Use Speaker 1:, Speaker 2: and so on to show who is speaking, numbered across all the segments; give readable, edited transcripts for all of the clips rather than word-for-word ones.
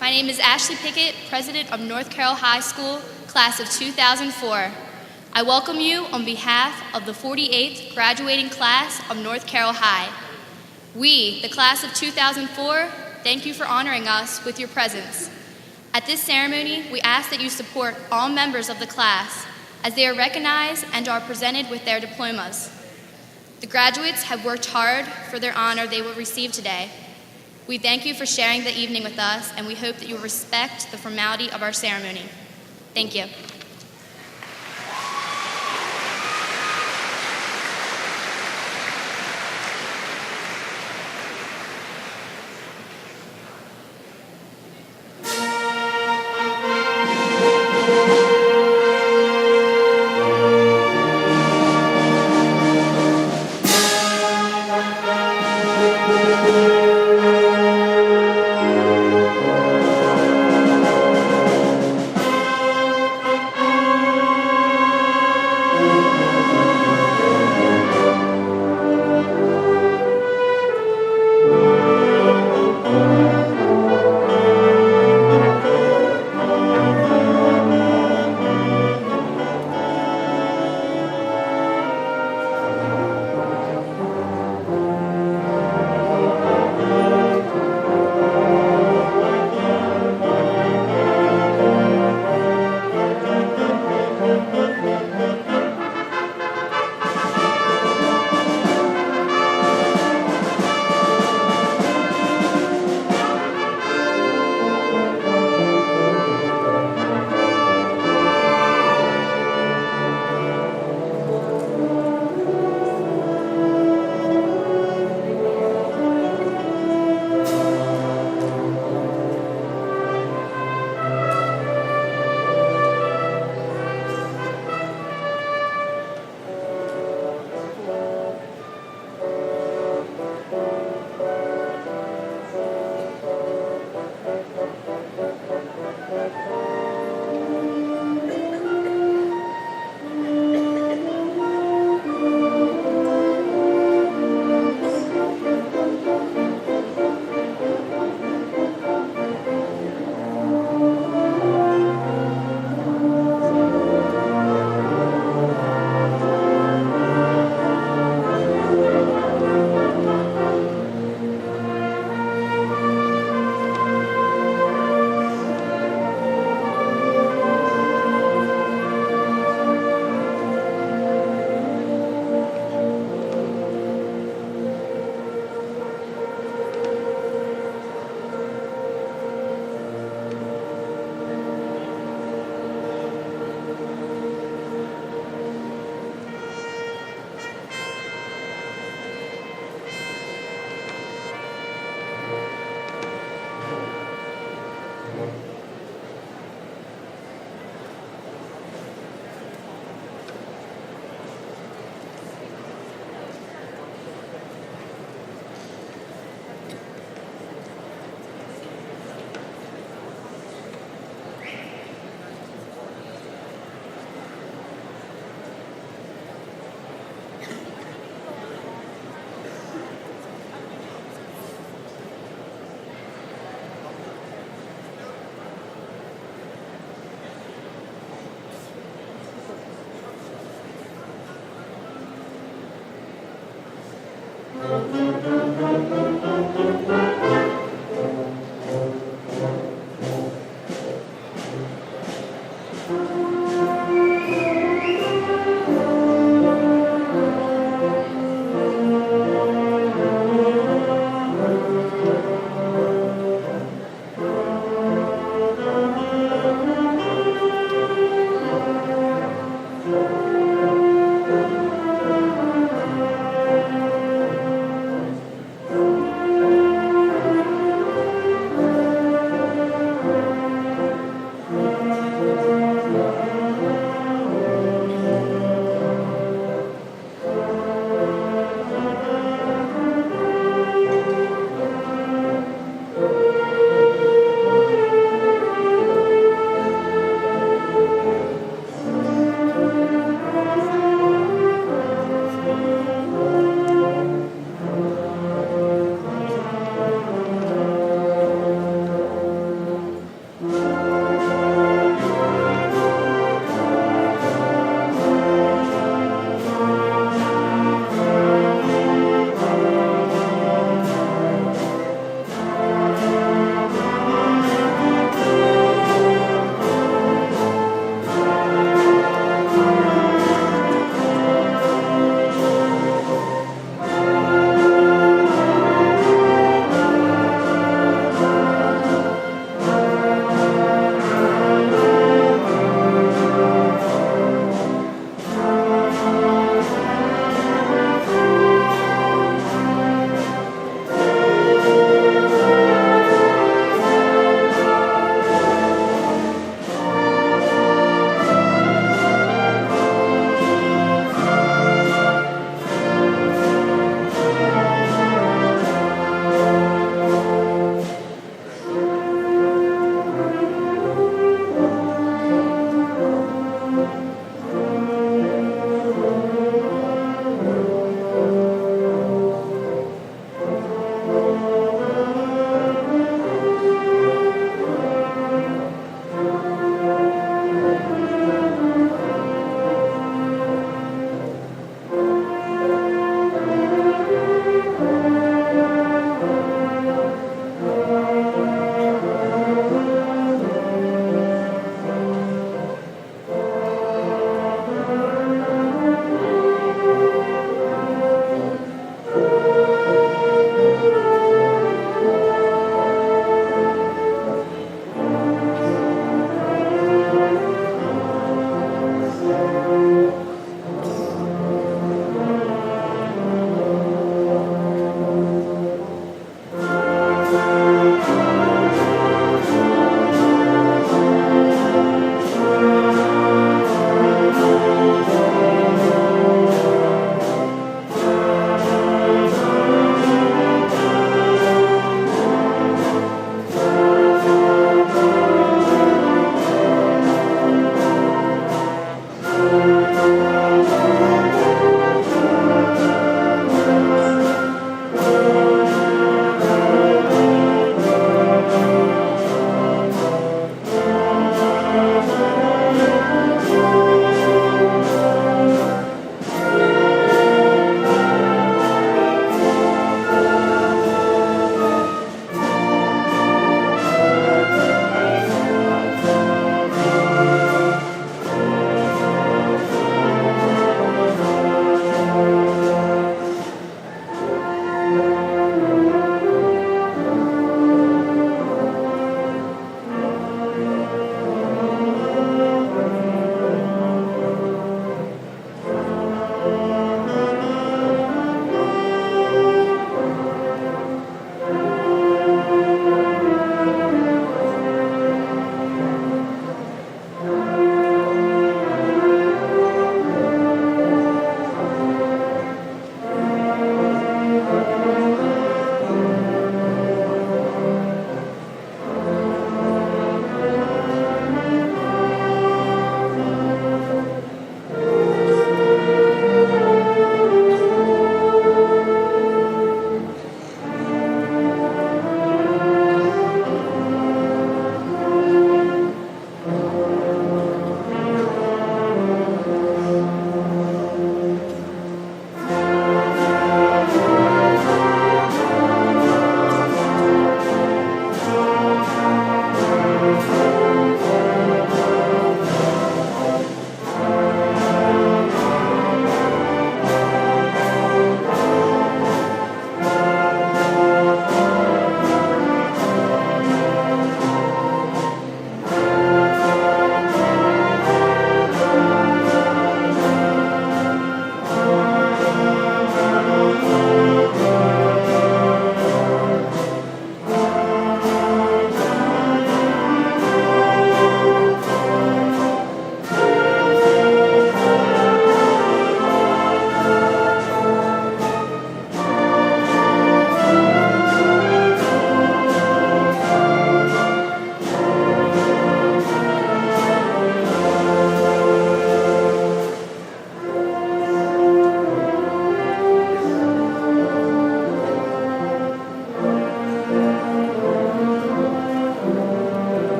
Speaker 1: My name is Ashley Pickett, President of North Carroll High School, Class of 2004. I welcome you on behalf of the 48th graduating class of North Carroll High. We, the Class of 2004, thank you for honoring us with your presence. At this ceremony, we ask that you support all members of the class as they are recognized and are presented with their diplomas. The graduates have worked hard for their honor they will receive today. We thank you for sharing the evening with us, and we hope that you will respect the formality of our ceremony. Thank you.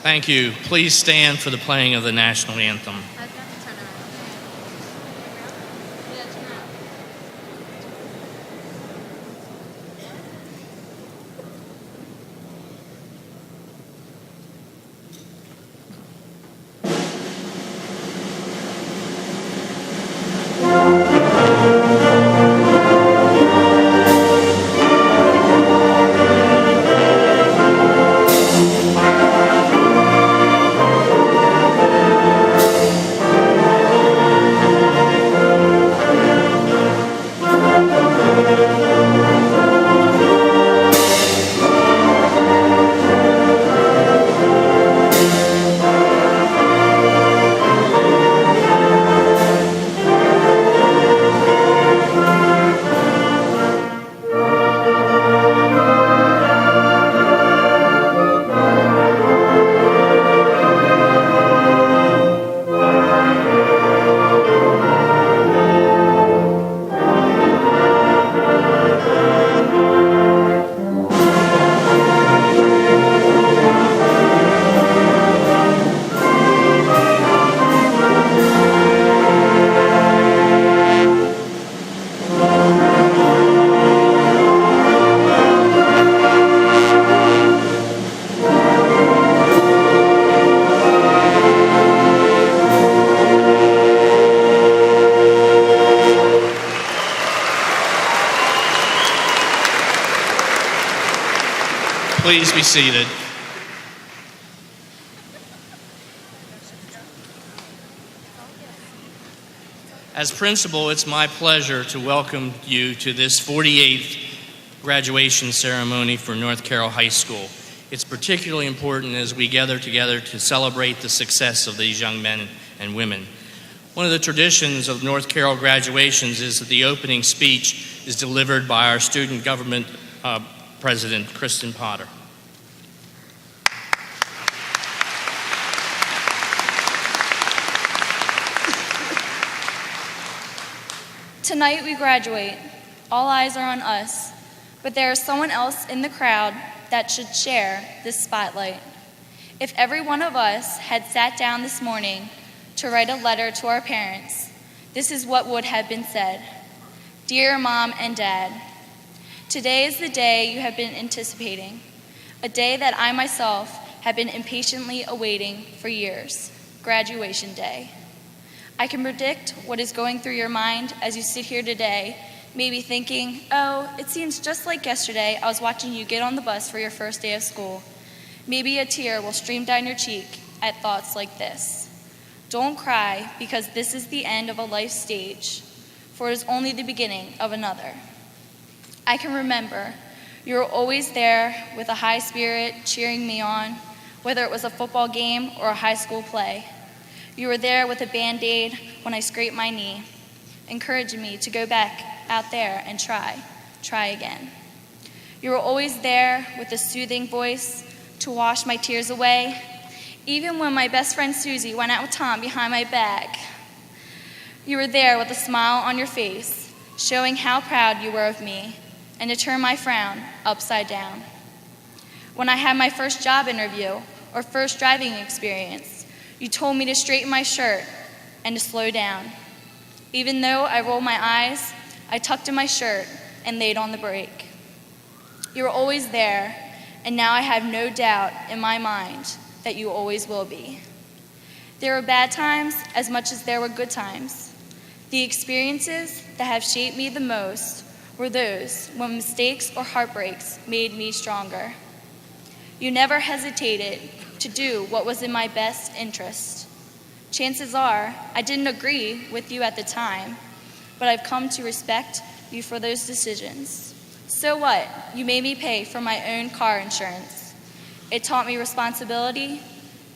Speaker 2: Thank you. Please stand for the playing of the national anthem. Please be seated. As principal, it's my pleasure to welcome you to this 48th graduation ceremony for North Carroll High School. It's particularly important as we gather together to celebrate the success of these young men and women. One of the traditions of North Carroll graduations is that the opening speech is delivered by our student government president, Kristen Potter.
Speaker 3: Tonight we graduate. All eyes are on us, but there is someone else in the crowd that should share this spotlight. If every one of us had sat down this morning to write a letter to our parents, this is what would have been said. Dear Mom and Dad, today is the day you have been anticipating, a day that I myself have been impatiently awaiting for years, graduation day. I can predict what is going through your mind as you sit here today, maybe thinking, oh, it seems just like yesterday I was watching you get on the bus for your first day of school. Maybe a tear will stream down your cheek at thoughts like this. Don't cry, because this is the end of a life stage, for it is only the beginning of another. I can remember you were always there with a high spirit cheering me on, whether it was a football game or a high school play. You were there with a Band-Aid when I scraped my knee, encouraging me to go back out there and try again. You were always there with a soothing voice to wash my tears away, even when my best friend Susie went out with Tom behind my back. You were there with a smile on your face, showing how proud you were of me, and to turn my frown upside down. When I had my first job interview or first driving experience, you told me to straighten my shirt and to slow down. Even though I rolled my eyes, I tucked in my shirt and laid on the brake. You were always there, and now I have no doubt in my mind that you always will be. There were bad times as much as there were good times. The experiences that have shaped me the most were those when mistakes or heartbreaks made me stronger. You never hesitated to do what was in my best interest. Chances are I didn't agree with you at the time, but I've come to respect you for those decisions. So what? You made me pay for my own car insurance. It taught me responsibility,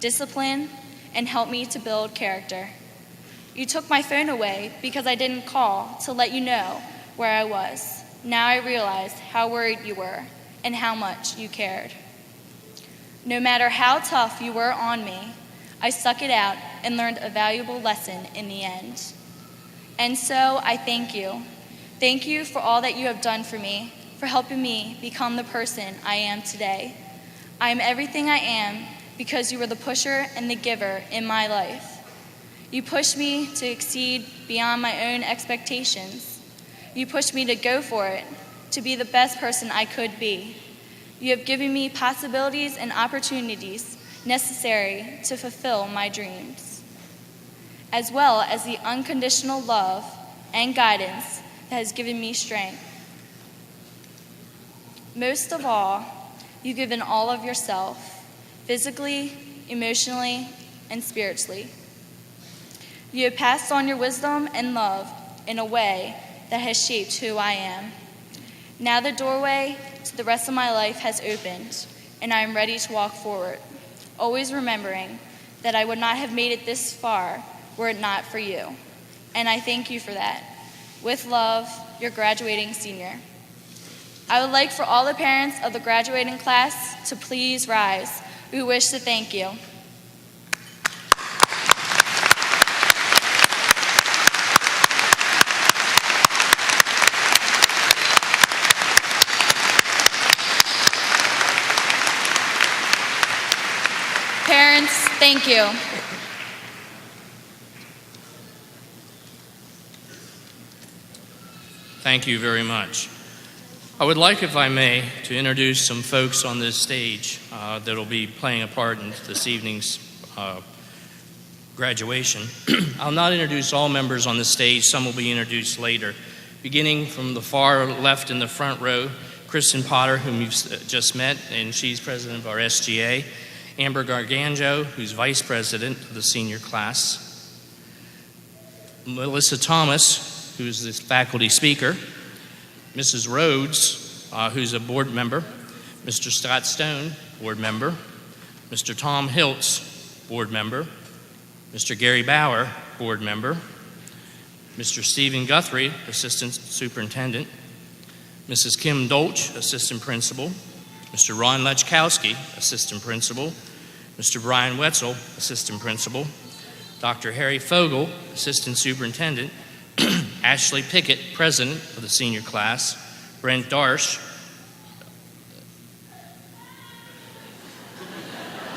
Speaker 3: discipline, and helped me to build character. You took my phone away because I didn't call to let you know where I was. Now I realize how worried you were and how much you cared. No matter how tough you were on me, I stuck it out and learned a valuable lesson in the end. And so I thank you. Thank you for all that you have done for me, for helping me become the person I am today. I am everything I am because you were the pusher and the giver in my life. You pushed me to exceed beyond my own expectations. You pushed me to go for it, to be the best person I could be. You have given me possibilities and opportunities necessary to fulfill my dreams, as well as the unconditional love and guidance that has given me strength. Most of all, you've given all of yourself, physically, emotionally, and spiritually. You have passed on your wisdom and love in a way that has shaped who I am. Now the doorway to the rest of my life has opened, and I am ready to walk forward, always remembering that I would not have made it this far were it not for you. And I thank you for that. With love, your graduating senior. I would like for all the parents of the graduating class to please rise. We wish to thank you. Parents, thank you.
Speaker 2: Thank you very much. I would like, if I may, to introduce some folks on this stage that will be playing a part in this evening's graduation. I'll not introduce all members on the stage. Some will be introduced later. Beginning from the far left in the front row, Kristen Potter, whom you've just met, and she's president of our SGA. Amber Garganjo, who's vice president of the senior class. Melissa Thomas, who's the faculty speaker. Mrs. Rhodes, who's a board member. Mr. Scott Stone, board member. Mr. Tom Hiltz, board member. Mr. Gary Bauer, board member. Mr. Stephen Guthrie, assistant superintendent. Mrs. Kim Dolch, assistant principal. Mr. Ron Lechkowski, assistant principal. Mr. Brian Wetzel, assistant principal. Dr. Harry Fogel, assistant superintendent. Ashley Pickett, president of the senior class. Brent Darsh,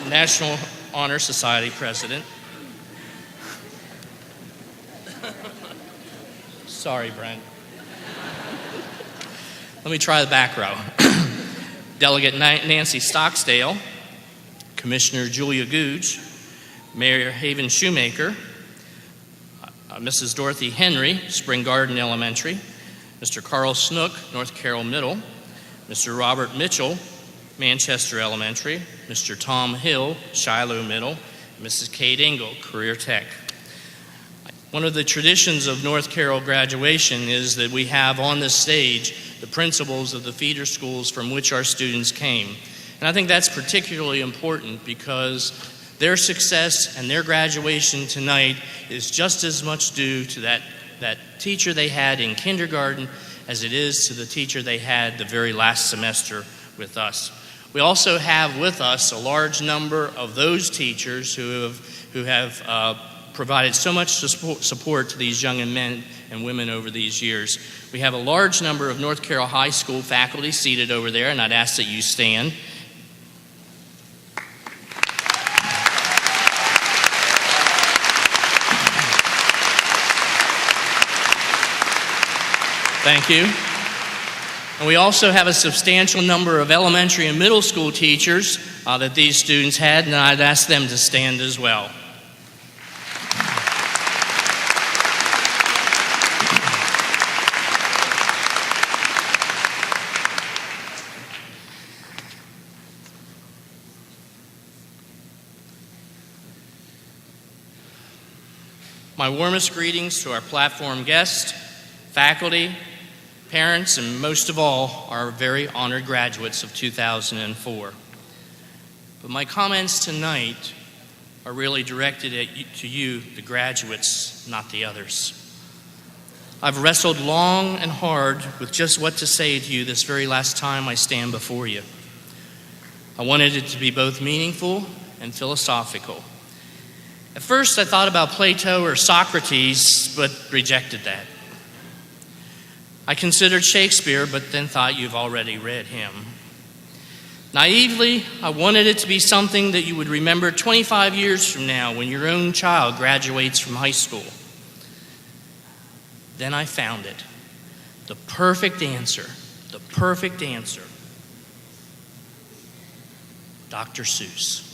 Speaker 2: National Honor Society president. Sorry, Brent. Let me try the back row. Delegate Nancy Stocksdale, Commissioner Julia Googe, Mayor Haven Shoemaker, Mrs. Dorothy Henry, Spring Garden Elementary, Mr. Carl Snook, North Carroll Middle, Mr. Robert Mitchell, Manchester Elementary, Mr. Tom Hill, Shiloh Middle, Mrs. Kate Engel, Career Tech. One of the traditions of North Carroll graduation is that we have on this stage the principals of the feeder schools from which our students came. And I think that's particularly important because their success and their graduation tonight is just as much due to that teacher they had in kindergarten as it is to the teacher they had the very last semester with us. We also have with us a large number of those teachers who have provided so much support to these young men and women over these years. We have a large number of North Carroll High School faculty seated over there, and I'd ask that you stand. Thank you. And we also have a substantial number of elementary and middle school teachers that these students had, and I'd ask them to stand as well. My warmest greetings to our platform guests, faculty, parents, and most of all, our very honored graduates of 2004. But my comments tonight are really directed to you, the graduates, not the others. I've wrestled long and hard with just what to say to you this very last time I stand before you. I wanted it to be both meaningful and philosophical. At first, I thought about Plato or Socrates, but rejected that. I considered Shakespeare, but then thought you've already read him. Naively, I wanted it to be something that you would remember 25 years from now when your own child graduates from high school. Then I found it. The perfect answer. The perfect answer. Dr. Seuss.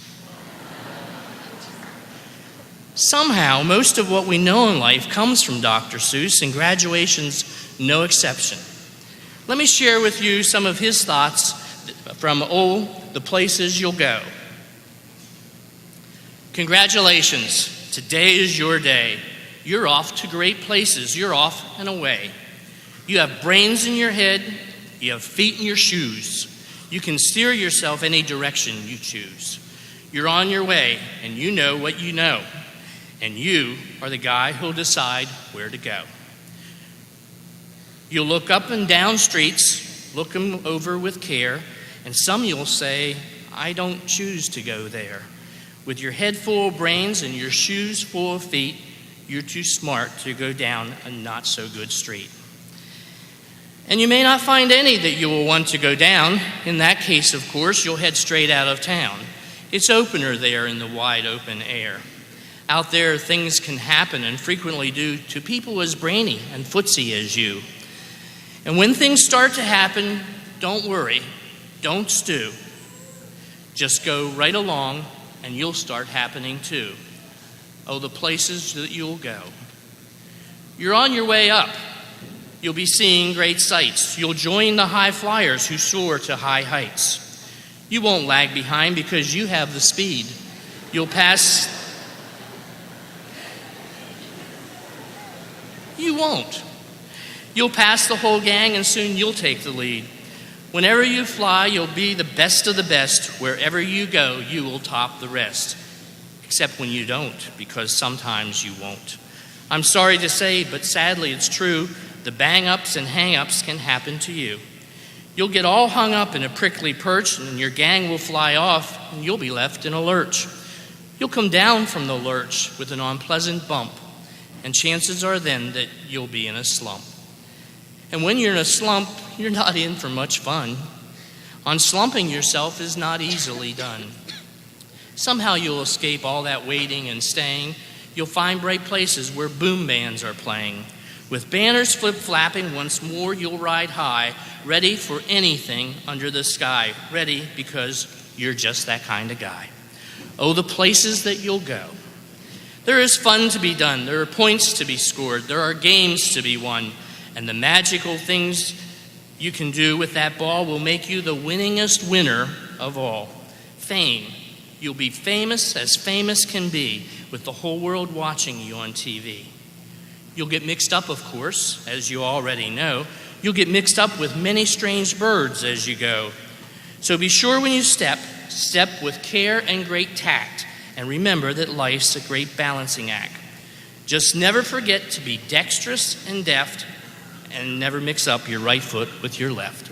Speaker 2: Somehow, most of what we know in life comes from Dr. Seuss, and graduation's no exception. Let me share with you some of his thoughts from The Places You'll Go. Congratulations, today is your day. You're off to great places. You're off and away. You have brains in your head. You have feet in your shoes. You can steer yourself any direction you choose. You're on your way, and you know what you know. And you are the guy who'll decide where to go. You'll look up and down streets, look them over with care, and some you'll say, I don't choose to go there. With your head full of brains and your shoes full of feet, you're too smart to go down a not-so-good street. And you may not find any that you will want to go down. In that case, of course, you'll head straight out of town. It's opener there in the wide open air. Out there, things can happen and frequently do to people as brainy and footsy as you. And when things start to happen, don't worry, don't stew. Just go right along and you'll start happening too. Oh, the places that you'll go. You're on your way up. You'll be seeing great sights. You'll join the high flyers who soar to high heights. You won't lag behind because you have the speed. You'll pass. You won't. You'll pass the whole gang and soon you'll take the lead. Whenever you fly, you'll be the best of the best. Wherever you go, you will top the rest. Except when you don't, because sometimes you won't. I'm sorry to say, but sadly it's true, the bang-ups and hang-ups can happen to you. You'll get all hung up in a prickly perch and your gang will fly off and you'll be left in a lurch. You'll come down from the lurch with an unpleasant bump, and chances are then that you'll be in a slump. And when you're in a slump, you're not in for much fun. Unslumping yourself is not easily done. Somehow you'll escape all that waiting and staying. You'll find bright places where boom bands are playing. With banners flip-flapping, once more you'll ride high, ready for anything under the sky. Ready because you're just that kind of guy. Oh, the places that you'll go. There is fun to be done. There are points to be scored. There are games to be won. And the magical things you can do with that ball will make you the winningest winner of all. Fame. You'll be famous as famous can be, with the whole world watching you on TV. You'll get mixed up, of course, as you already know. You'll get mixed up with many strange birds as you go. So be sure when you step with care and great tact. And remember that life's a great balancing act. Just never forget to be dexterous and deft, and never mix up your right foot with your left.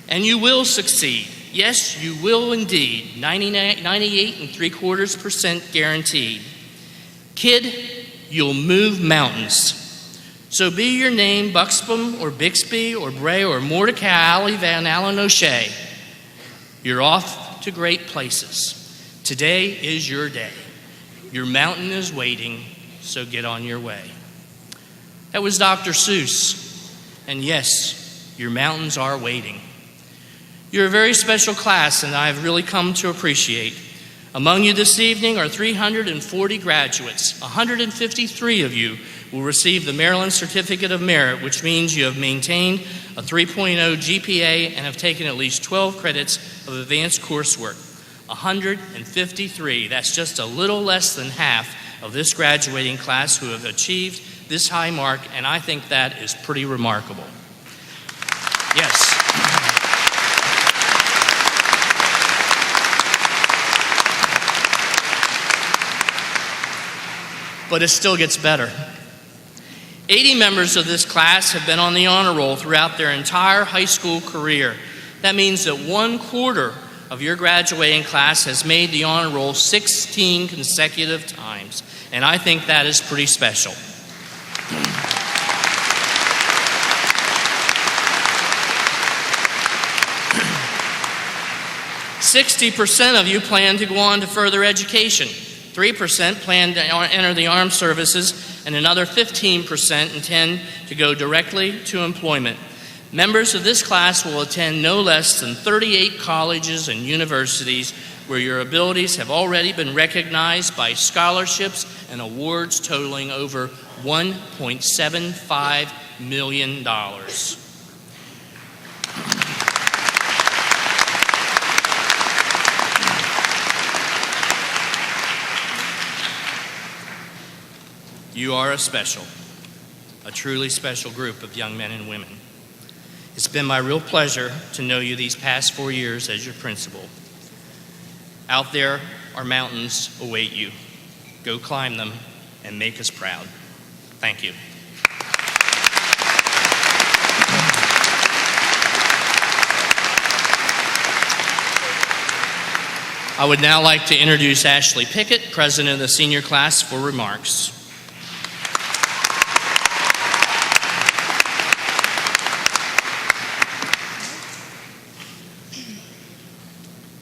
Speaker 2: And you will succeed. Yes, you will indeed. 98.75% guaranteed. Kid, you'll move mountains. So be your name Buxbaum or Bixby or Bray or Mordecai Van Allen O'Shea. You're off to great places. Today is your day. Your mountain is waiting, so get on your way. That was Dr. Seuss. And yes, your mountains are waiting. You're a very special class, and I've really come to appreciate. Among you this evening are 340 graduates. 153 of you will receive the Maryland Certificate of Merit, which means you have maintained a 3.0 GPA and have taken at least 12 credits of advanced coursework. 153, that's just a little less than half of this graduating class who have achieved this high mark, and I think that is pretty remarkable. Yes. But it still gets better. 80 members of this class have been on the honor roll throughout their entire high school career. That means that 1/4 of your graduating class has made the honor roll 16 consecutive times, and I think that is pretty special. 60% of you plan to go on to further education. 3% plan to enter the armed services, and another 15% intend to go directly to employment. Members of this class will attend no less than 38 colleges and universities where your abilities have already been recognized by scholarships and awards totaling over $1.75 million. You are a truly special group of young men and women. It's been my real pleasure to know you these past 4 years as your principal. Out there, our mountains await you. Go climb them and make us proud. Thank you. I would now like to introduce Ashley Pickett, president of the senior class, for remarks.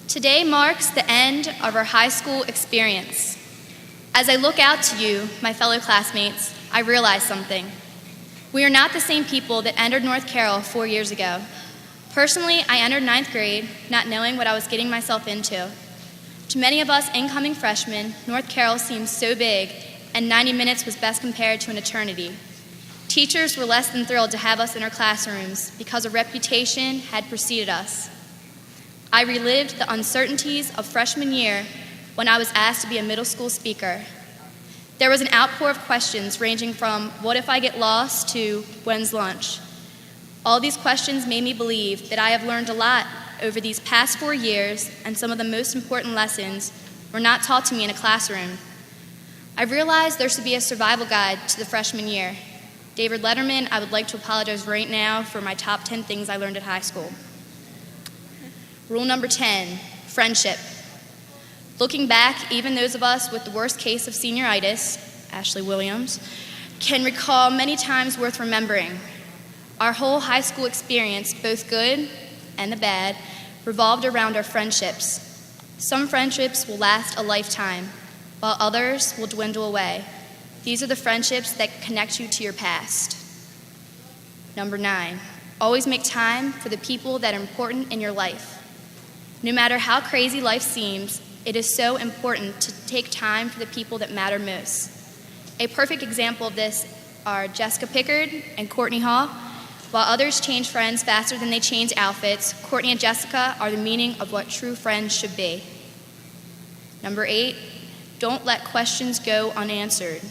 Speaker 1: Today marks the end of our high school experience. As I look out to you, my fellow classmates, I realize something. We are not the same people that entered North Carroll 4 years ago. Personally, I entered 9th grade not knowing what I was getting myself into. To many of us incoming freshmen, North Carroll seemed so big, and 90 minutes was best compared to an eternity. Teachers were less than thrilled to have us in our classrooms because a reputation had preceded us. I relived the uncertainties of freshman year when I was asked to be a middle school speaker. There was an outpour of questions ranging from, what if I get lost, to when's lunch? All these questions made me believe that I have learned a lot over these past 4 years, and some of the most important lessons were not taught to me in a classroom. I realized there should be a survival guide to the freshman year. David Letterman, I would like to apologize right now for my top 10 things I learned at high school. Rule number 10, friendship. Looking back, even those of us with the worst case of senioritis, Ashley Williams, can recall many times worth remembering. Our whole high school experience, both good and the bad, revolved around our friendships. Some friendships will last a lifetime, while others will dwindle away. These are the friendships that connect you to your past. Number 9, always make time for the people that are important in your life. No matter how crazy life seems, it is so important to take time for the people that matter most. A perfect example of this are Jessica Pickard and Courtney Hall. While others change friends faster than they change outfits, Courtney and Jessica are the meaning of what true friends should be. Number 8, don't let questions go unanswered.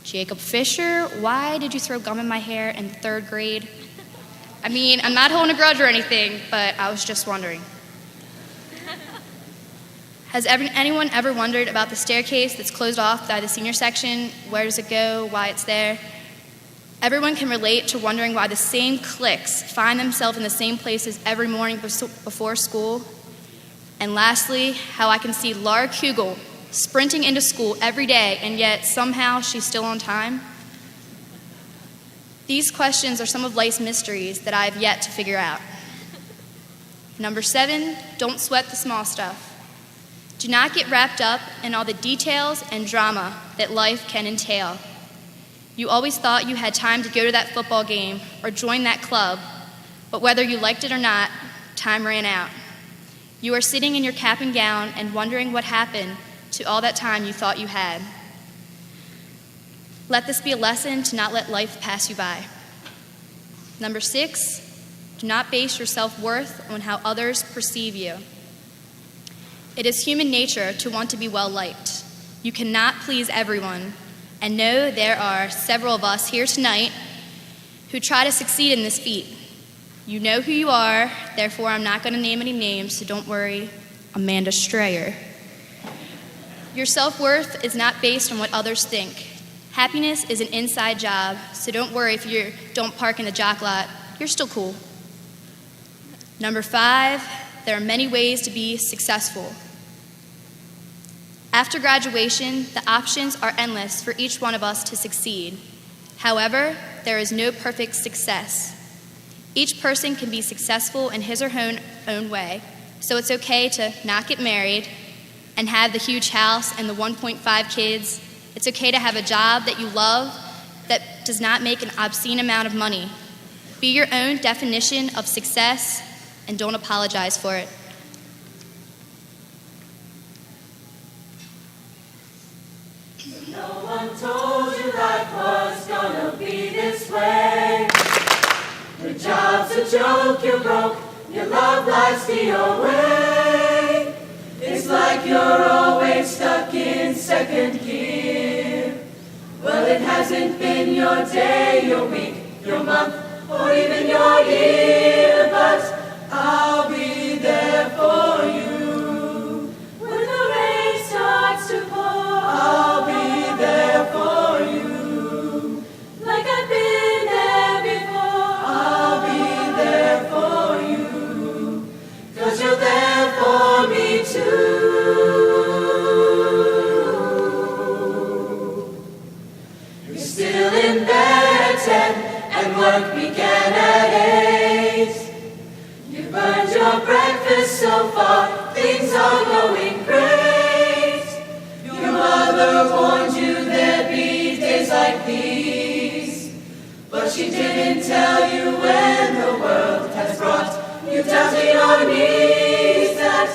Speaker 1: Jacob Fisher, why did you throw gum in my hair in 3rd grade? I mean, I'm not holding a grudge or anything, but I was just wondering. Has anyone ever wondered about the staircase that's closed off by the senior section? Where does it go? Why it's there? Everyone can relate to wondering why the same cliques find themselves in the same places every morning before school. And lastly, how I can see Laura Kugel sprinting into school every day, and yet somehow she's still on time. These questions are some of life's mysteries that I have yet to figure out. Number 7, don't sweat the small stuff. Do not get wrapped up in all the details and drama that life can entail. You always thought you had time to go to that football game or join that club, but whether you liked it or not, time ran out. You are sitting in your cap and gown and wondering what happened to all that time you thought you had. Let this be a lesson to not let life pass you by. Number 6, do not base your self-worth on how others perceive you. It is human nature to want to be well-liked. You cannot please everyone, and know there are several of us here tonight who try to succeed in this feat. You know who you are, therefore I'm not going to name any names, so don't worry, Amanda Strayer. Your self-worth is not based on what others think. Happiness is an inside job, so don't worry if you don't park in the jock lot. You're still cool. Number 5, there are many ways to be successful. After graduation, the options are endless for each one of us to succeed. However, there is no perfect success. Each person can be successful in his or her own way, so it's okay to not get married and have the huge house and the 1.5 kids. It's okay to have a job that you love that does not make an obscene amount of money. Be your own definition of success and don't apologize for it.
Speaker 4: No one told you life was gonna be this way. Your job's a joke, you're broke, your love life's the away. It's like you're always stuck in second gear. Well, it hasn't been your day, your week, your month, or even your year, but I'll be there for you. When the rain starts to pour, I'll be there for you. Like I've been there before, I'll be there for you. 'Cause you're there for me too. You're still in bed at 10 and work began at 8. You burned your breakfast so far, things are going great. Your mother warned you there'd be days like these, but she didn't tell you when the world has brought you down to your knees that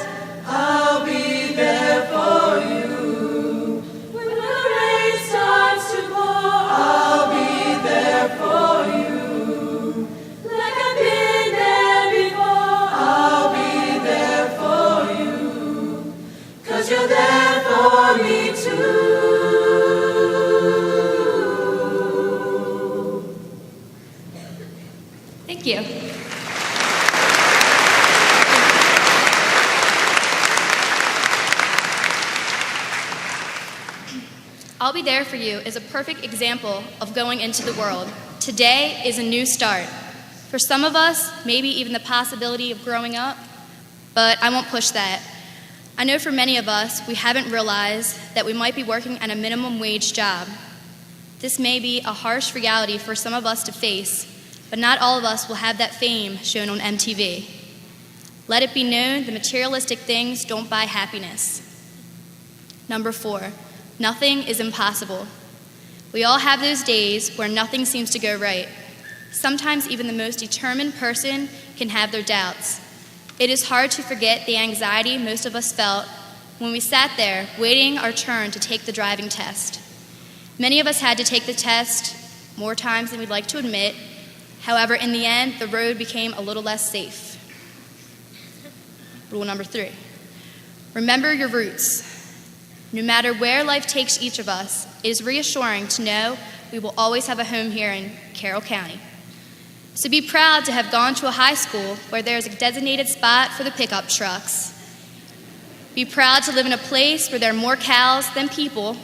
Speaker 4: I'll be there for you. When the rain starts to pour, I'll be there for you. Like I've been there before, I'll be there for you. 'Cause you're there for me too.
Speaker 1: Thank you. I'll Be There For You is a perfect example of going into the world. Today is a new start. For some of us, maybe even the possibility of growing up, but I won't push that. I know for many of us, we haven't realized that we might be working at a minimum wage job. This may be a harsh reality for some of us to face, but not all of us will have that fame shown on MTV. Let it be known the materialistic things don't buy happiness. Number 4, nothing is impossible. We all have those days where nothing seems to go right. Sometimes even the most determined person can have their doubts. It is hard to forget the anxiety most of us felt when we sat there waiting our turn to take the driving test. Many of us had to take the test more times than we'd like to admit. However, in the end, the road became a little less safe. Rule number 3, remember your roots. No matter where life takes each of us, it is reassuring to know we will always have a home here in Carroll County. So be proud to have gone to a high school where there is a designated spot for the pickup trucks. Be proud to live in a place where there are more cows than people.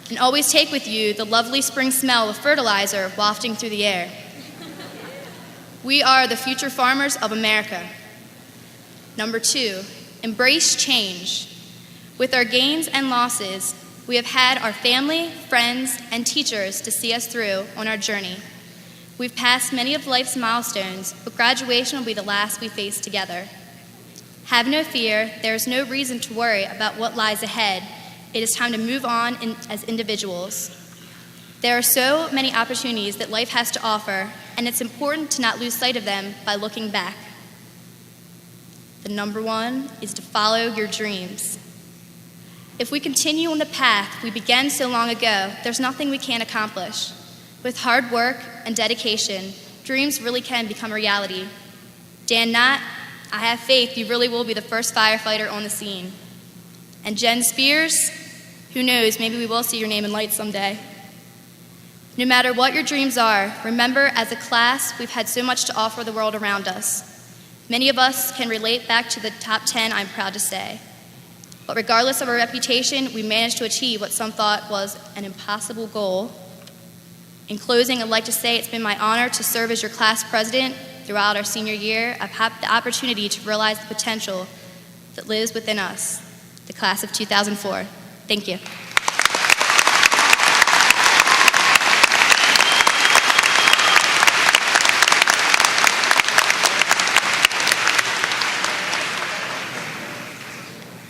Speaker 1: And always take with you the lovely spring smell of fertilizer wafting through the air. We are the future farmers of America. Number 2, embrace change. With our gains and losses, we have had our family, friends, and teachers to see us through on our journey. We've passed many of life's milestones, but graduation will be the last we face together. Have no fear, there is no reason to worry about what lies ahead. It is time to move on as individuals. There are so many opportunities that life has to offer, and it's important to not lose sight of them by looking back. The number 1 is to follow your dreams. If we continue on the path we began so long ago, there's nothing we can't accomplish. With hard work and dedication, dreams really can become a reality. Dan Knott, I have faith you really will be the first firefighter on the scene. And Jen Spears, who knows, maybe we will see your name in lights someday. No matter what your dreams are, remember as a class, we've had so much to offer the world around us. Many of us can relate back to the top 10, I'm proud to say. But regardless of our reputation, we managed to achieve what some thought was an impossible goal. In closing, I'd like to say it's been my honor to serve as your class president throughout our senior year. I've had the opportunity to realize the potential that lives within us, the class of 2004. Thank you.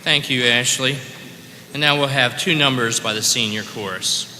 Speaker 2: Thank you, Ashley. And now we'll have two numbers by the senior chorus.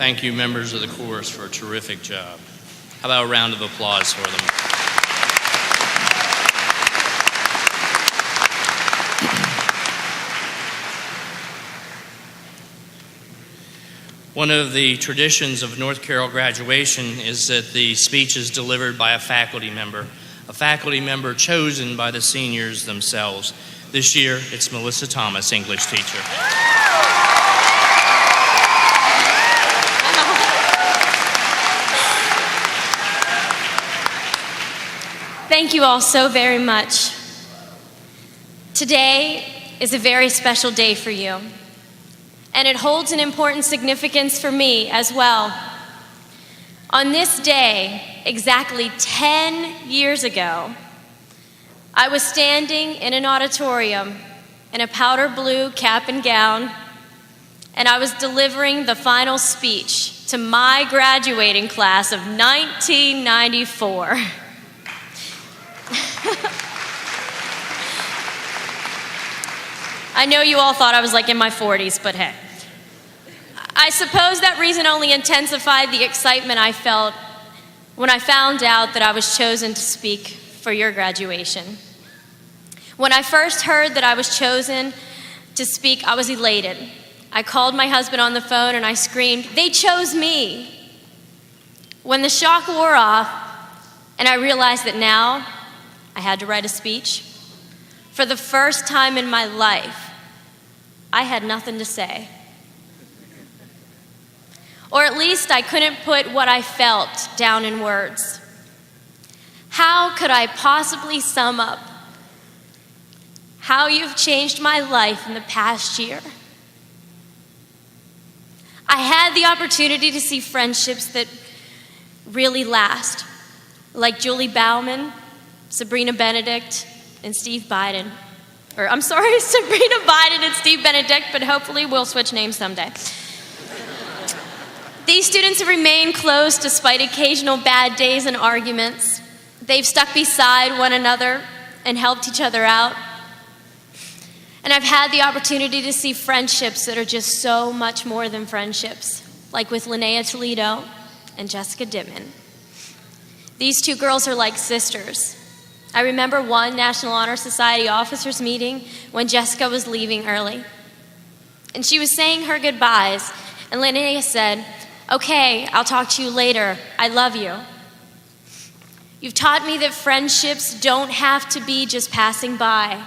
Speaker 2: Thank you, members of the chorus, for a terrific job. How about a round of applause for them? One of the traditions of North Carroll graduation is that the speech is delivered by a faculty member chosen by the seniors themselves. This year, it's Melissa Thomas, English teacher.
Speaker 5: Thank you all so very much. Today is a very special day for you, and it holds an important significance for me as well. On this day, exactly 10 years ago, I was standing in an auditorium in a powder blue cap and gown, and I was delivering the final speech to my graduating class of 1994. I know you all thought I was like in my 40s, but hey. I suppose that reason only intensified the excitement I felt when I found out that I was chosen to speak for your graduation. When I first heard that I was chosen to speak, I was elated. I called my husband on the phone and I screamed, "They chose me!" When the shock wore off and I realized that now I had to write a speech, for the first time in my life, I had nothing to say. Or at least I couldn't put what I felt down in words. How could I possibly sum up how you've changed my life in the past year? I had the opportunity to see friendships that really last, like Julie Bauman, Sabrina Benedict, and Steve Biden. Sabrina Biden and Steve Benedict, but hopefully we'll switch names someday. These students have remained close despite occasional bad days and arguments. They've stuck beside one another and helped each other out. And I've had the opportunity to see friendships that are just so much more than friendships, like with Linnea Toledo and Jessica Dittman. These two girls are like sisters. I remember one National Honor Society officers meeting when Jessica was leaving early. And she was saying her goodbyes, and Linnea said, "Okay, I'll talk to you later. I love you." You've taught me that friendships don't have to be just passing by,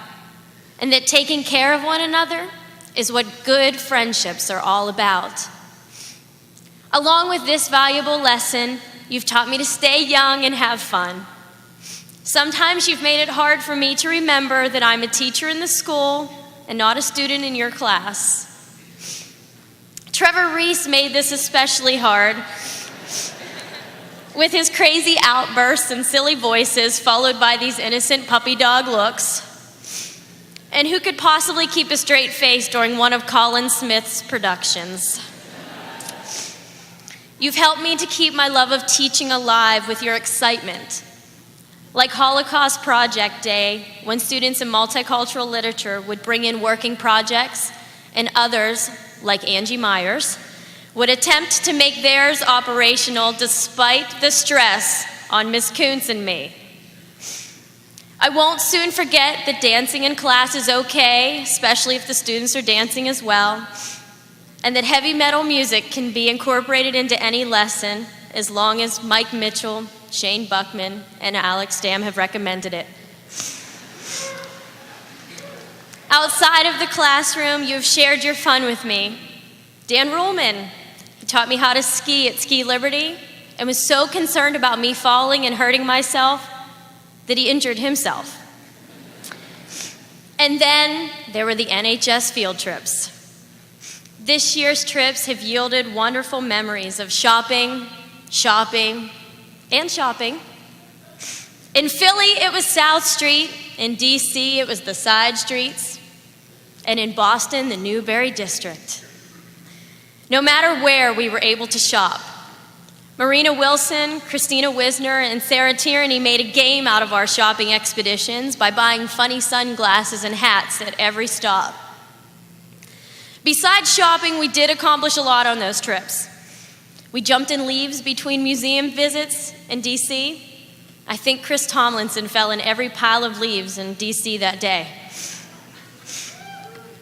Speaker 5: and that taking care of one another is what good friendships are all about. Along with this valuable lesson, you've taught me to stay young and have fun. Sometimes you've made it hard for me to remember that I'm a teacher in the school and not a student in your class. Trevor Reese made this especially hard with his crazy outbursts and silly voices followed by these innocent puppy dog looks. And who could possibly keep a straight face during one of Colin Smith's productions? You've helped me to keep my love of teaching alive with your excitement. Like Holocaust Project Day, when students in multicultural literature would bring in working projects, and others, like Angie Myers, would attempt to make theirs operational despite the stress on Miss Kuntz and me. I won't soon forget that dancing in class is okay, especially if the students are dancing as well, and that heavy metal music can be incorporated into any lesson as long as Mike Mitchell, Shane Buckman, and Alex Dam have recommended it. Outside of the classroom, you have shared your fun with me. Dan Ruhlman, he taught me how to ski at Ski Liberty and was so concerned about me falling and hurting myself that he injured himself. And then there were the NHS field trips. This year's trips have yielded wonderful memories of shopping, and shopping. In Philly, it was South Street. In DC, it was the side streets. And in Boston, the Newbury District. No matter where, we were able to shop. Marina Wilson, Christina Wisner, and Sarah Tierney made a game out of our shopping expeditions by buying funny sunglasses and hats at every stop. Besides shopping, we did accomplish a lot on those trips. We jumped in leaves between museum visits in D.C. I think Chris Tomlinson fell in every pile of leaves in D.C. that day.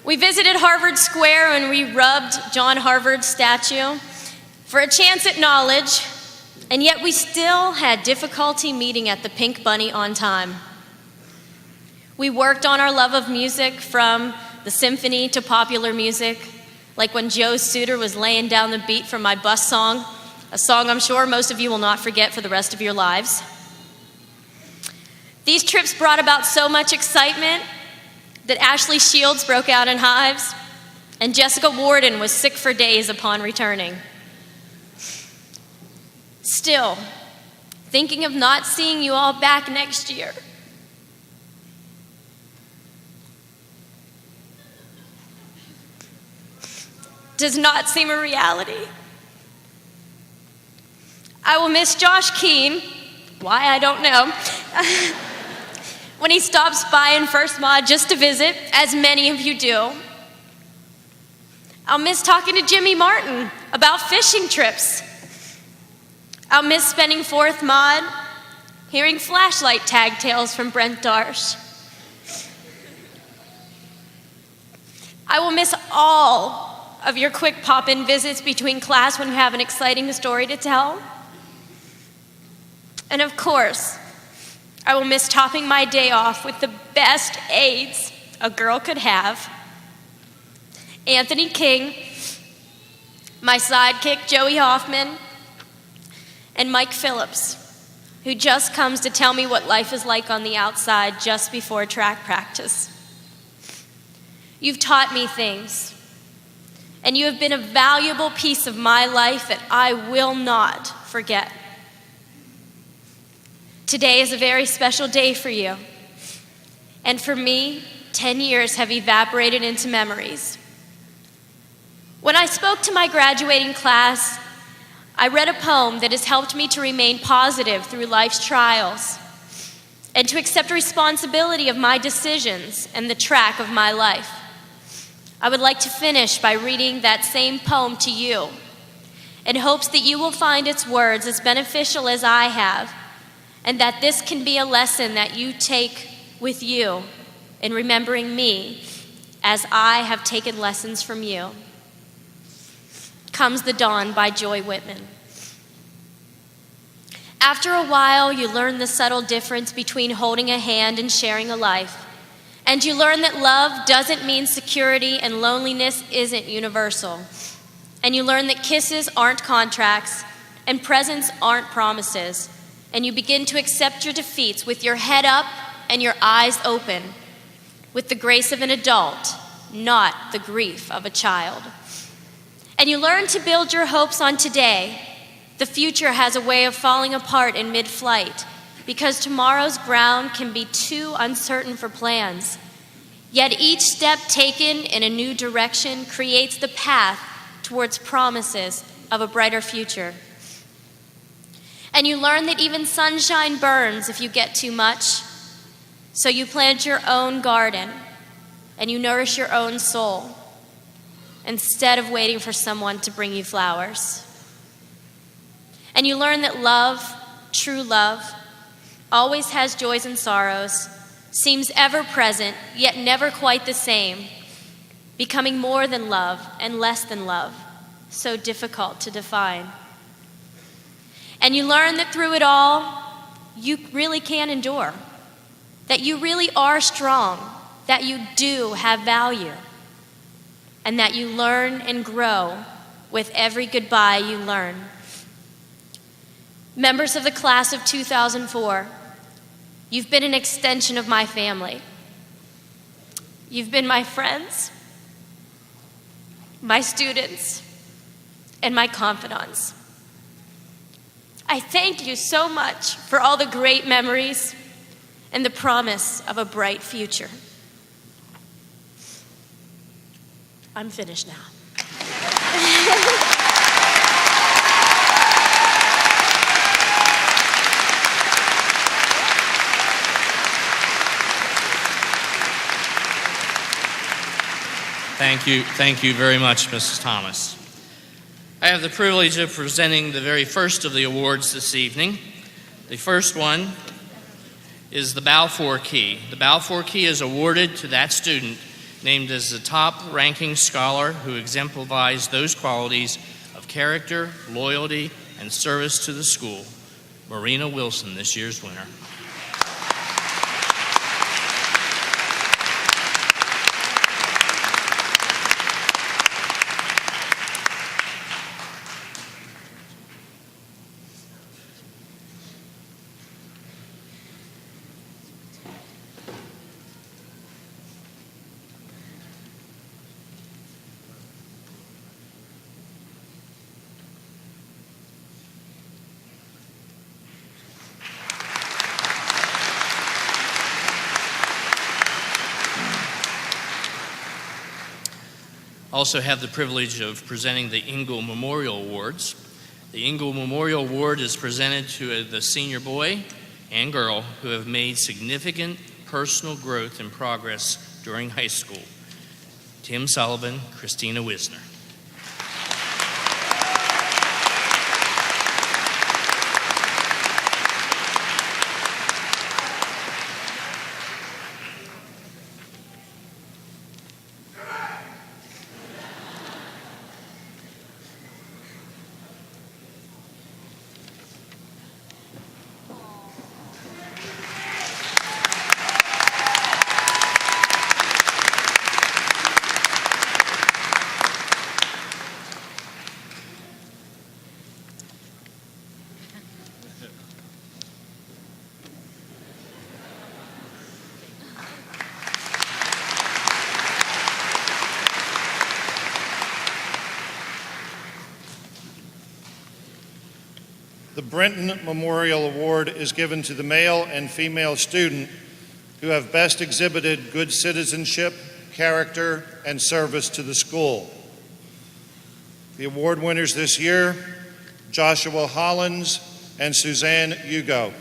Speaker 5: We visited Harvard Square and we rubbed John Harvard's statue for a chance at knowledge, and yet we still had difficulty meeting at the Pink Bunny on time. We worked on our love of music, from the symphony to popular music, like when Joe Suter was laying down the beat for my bus song, a song I'm sure most of you will not forget for the rest of your lives. These trips brought about so much excitement that Ashley Shields broke out in hives, and Jessica Warden was sick for days upon returning. Still, thinking of not seeing you all back next year does not seem a reality. I will miss Josh Keene, why I don't know, when he stops by in First Mod just to visit, as many of you do. I'll miss talking to Jimmy Martin about fishing trips. I'll miss spending Fourth Mod hearing flashlight tag tales from Brent Darsh. I will miss all of your quick pop-in visits between class when you have an exciting story to tell. And of course, I will miss topping my day off with the best aides a girl could have. Anthony King, my sidekick Joey Hoffman, and Mike Phillips, who just comes to tell me what life is like on the outside just before track practice. You've taught me things, and you have been a valuable piece of my life that I will not forget. Today is a very special day for you, and for me, 10 years have evaporated into memories. When I spoke to my graduating class, I read a poem that has helped me to remain positive through life's trials and to accept responsibility of my decisions and the track of my life. I would like to finish by reading that same poem to you in hopes that you will find its words as beneficial as I have, and that this can be a lesson that you take with you in remembering me as I have taken lessons from you. Comes the Dawn by Joy Whitman. After a while, you learn the subtle difference between holding a hand and sharing a life. And you learn that love doesn't mean security and loneliness isn't universal. And you learn that kisses aren't contracts and presents aren't promises. And you begin to accept your defeats with your head up and your eyes open, with the grace of an adult, not the grief of a child. And you learn to build your hopes on today. The future has a way of falling apart in mid-flight because tomorrow's ground can be too uncertain for plans. Yet each step taken in a new direction creates the path towards promises of a brighter future. And you learn that even sunshine burns if you get too much. So you plant your own garden and you nourish your own soul instead of waiting for someone to bring you flowers. And you learn that love, true love, always has joys and sorrows, seems ever present, yet never quite the same, becoming more than love and less than love, so difficult to define. And you learn that through it all, you really can endure, that you really are strong, that you do have value, and that you learn and grow with every goodbye you learn. Members of the class of 2004, you've been an extension of my family. You've been my friends, my students, and my confidants. I thank you so much for all the great memories and the promise of a bright future. I'm finished now.
Speaker 2: Thank you very much, Mrs. Thomas. I have the privilege of presenting the very first of the awards this evening. The first one is the Balfour Key. The Balfour Key is awarded to that student named as the top-ranking scholar who exemplifies those qualities of character, loyalty, and service to the school. Marina Wilson, this year's winner. Also have the privilege of presenting the Ingle Memorial Awards. The Ingle Memorial Award is presented to the senior boy and girl who have made significant personal growth and progress during high school. Tim Sullivan, Christina Wisner.
Speaker 6: The Brenton Memorial Award is given to the male and female student who have best exhibited good citizenship, character, and service to the school. The award winners this year, Joshua Hollins and Suzanne Hugo.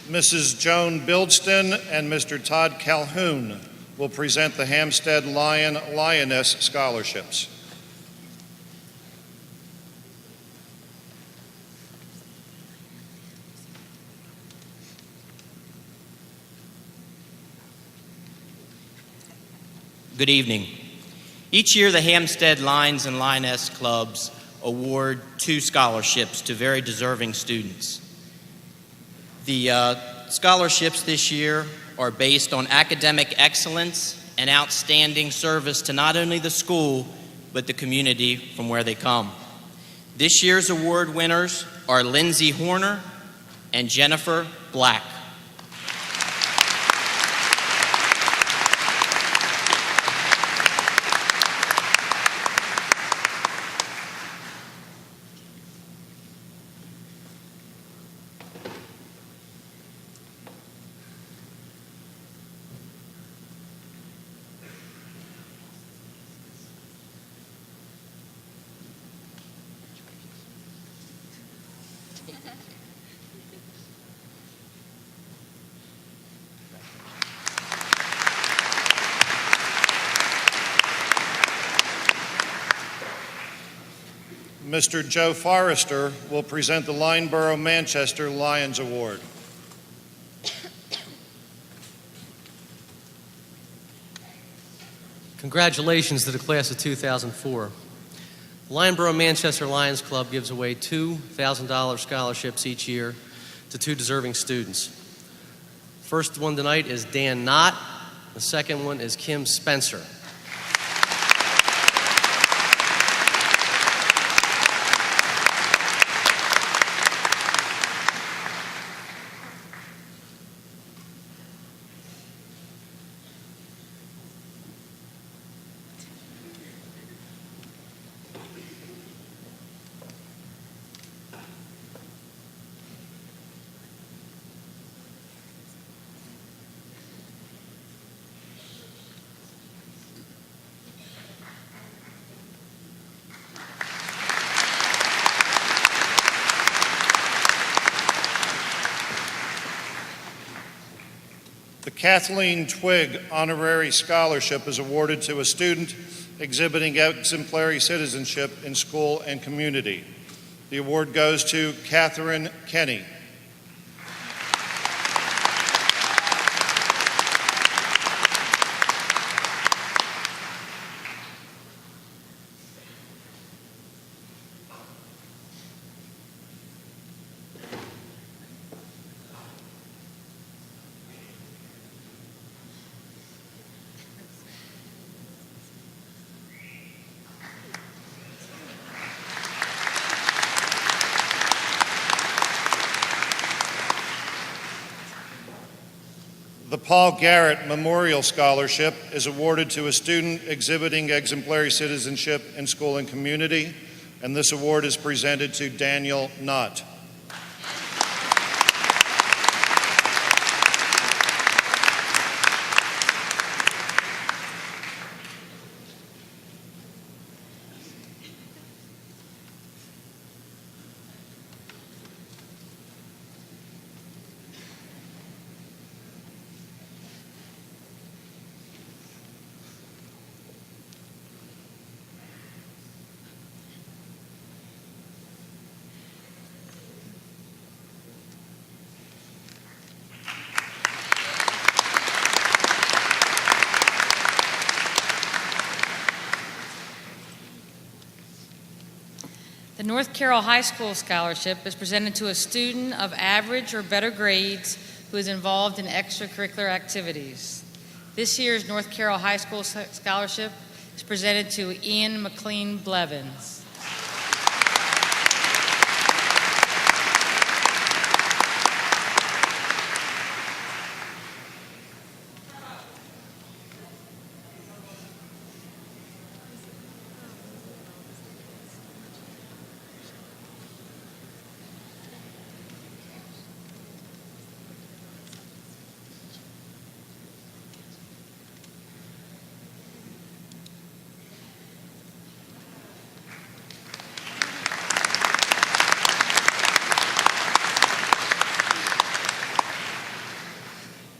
Speaker 6: Mrs. Joan Bildston and Mr. Todd Calhoun will present the Hampstead Lioness Scholarships.
Speaker 7: Good evening. Each year, the Hampstead Lions and Lioness Clubs award 2 scholarships to very deserving students. The scholarships this year are based on academic excellence and outstanding service to not only the school, but the community from where they come. This year's award winners are Lindsay Horner and Jennifer Black.
Speaker 6: Mr. Joe Forrester will present the Lyndeborough Manchester Lions Award.
Speaker 8: Congratulations to the class of 2004. Lyndeborough Manchester Lions Club gives away $2,000 scholarships each year to 2 deserving students. First one tonight is Dan Knott. The second one is Kim Spencer.
Speaker 6: Kathleen Twigg Honorary Scholarship is awarded to a student exhibiting exemplary citizenship in school and community. The award goes to Catherine Kenny. The Paul Garrett Memorial Scholarship is awarded to a student exhibiting exemplary citizenship in school and community, and this award is presented to Daniel Knott.
Speaker 9: The North Carroll High School Scholarship is presented to a student of average or better grades who is involved in extracurricular activities. This year's North Carroll High School Scholarship is presented to Ian McLean Blevins.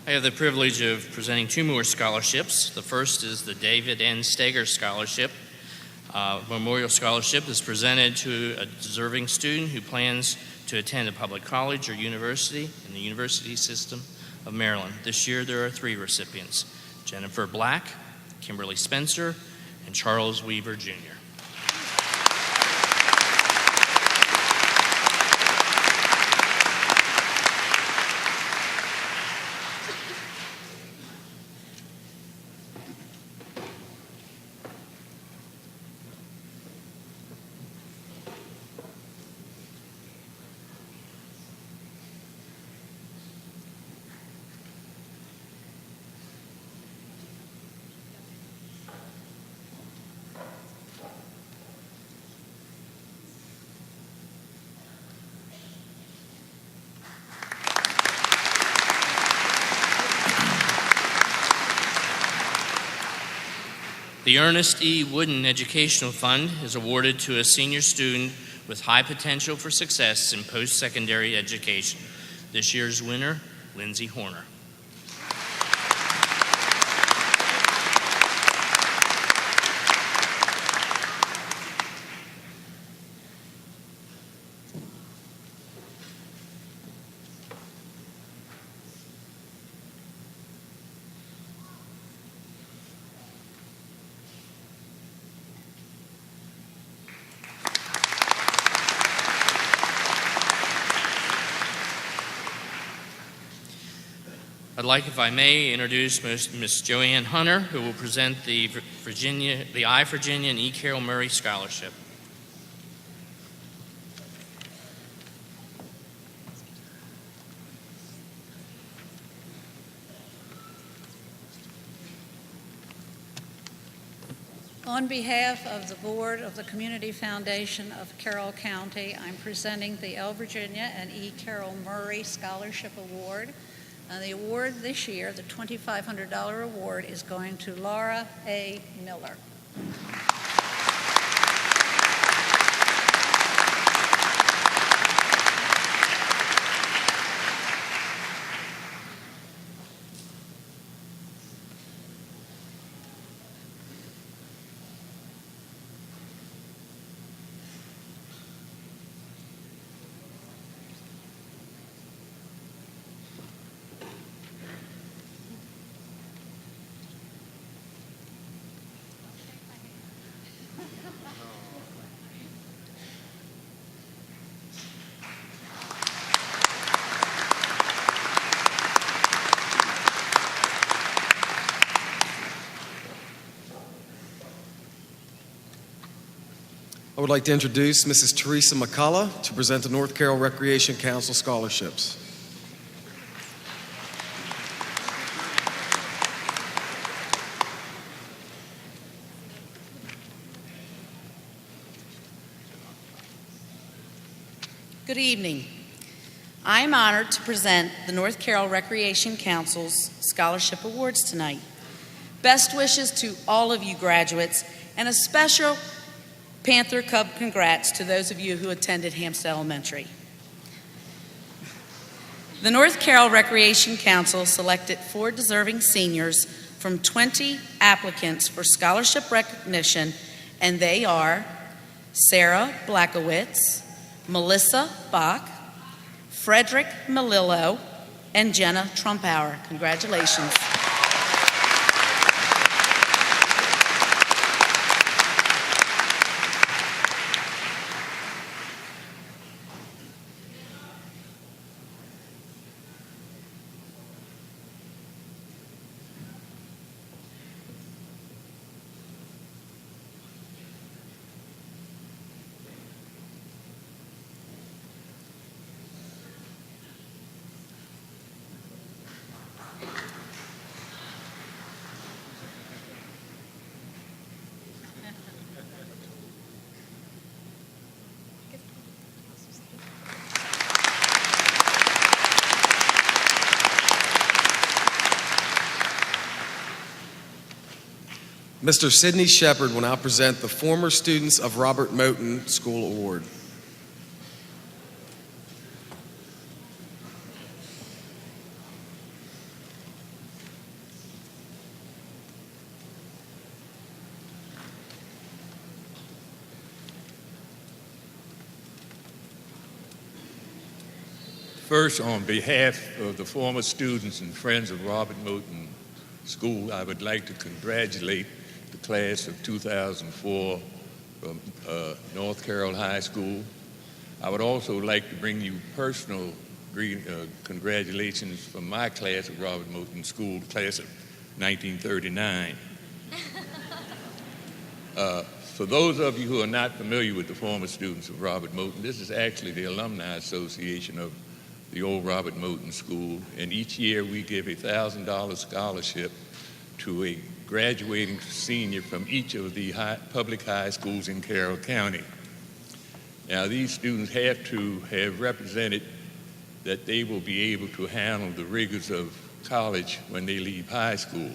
Speaker 2: I have the privilege of presenting two more scholarships. The first is the David N. Steger Scholarship. Memorial Scholarship is presented to a deserving student who plans to attend a public college or university in the university system of Maryland. This year there are three recipients: Jennifer Black, Kimberly Spencer, and Charles Weaver Jr. The Ernest E. Wooden Educational Fund is awarded to a senior student with high potential for success in post-secondary education. This year's winner, Lindsay Horner. I'd like, if I may, introduce Ms. Joanne Hunter, who will present the I. Virginia and E. Carroll Murray Scholarship.
Speaker 10: On behalf of the Board of the Community Foundation of Carroll County, I'm presenting the L. Virginia and E. Carroll Murray Scholarship Award. The award this year, the $2,500 award, is going to Laura A. Miller.
Speaker 11: I would like to introduce Mrs. Teresa McCullough to present the North Carroll Recreation Council scholarships.
Speaker 12: Good evening. I am honored to present the North Carroll Recreation Council's Scholarship Awards tonight. Best wishes to all of you graduates, and a special Panther Cub congrats to those of you who attended Hampstead Elementary. The North Carroll Recreation Council selected 4 deserving seniors from 20 applicants for scholarship recognition, and they are Sarah Blackowitz, Melissa Bach, Frederick Melillo, and Jenna Trumpauer. Congratulations.
Speaker 11: Mr. Sidney Shepard will now present the Former Students of Robert Moton School Award.
Speaker 13: First, on behalf of the former students and friends of Robert Moton School, I would like to congratulate the class of 2004 from North Carroll High School. I would also like to bring you personal congratulations from my class of Robert Moton School, the class of 1939. For those of you who are not familiar with the former students of Robert Moton, this is actually the Alumni Association of the old Robert Moton School, and each year we give a $1,000 scholarship to a graduating senior from each of the public high schools in Carroll County. Now, these students have to have represented that they will be able to handle the rigors of college when they leave high school.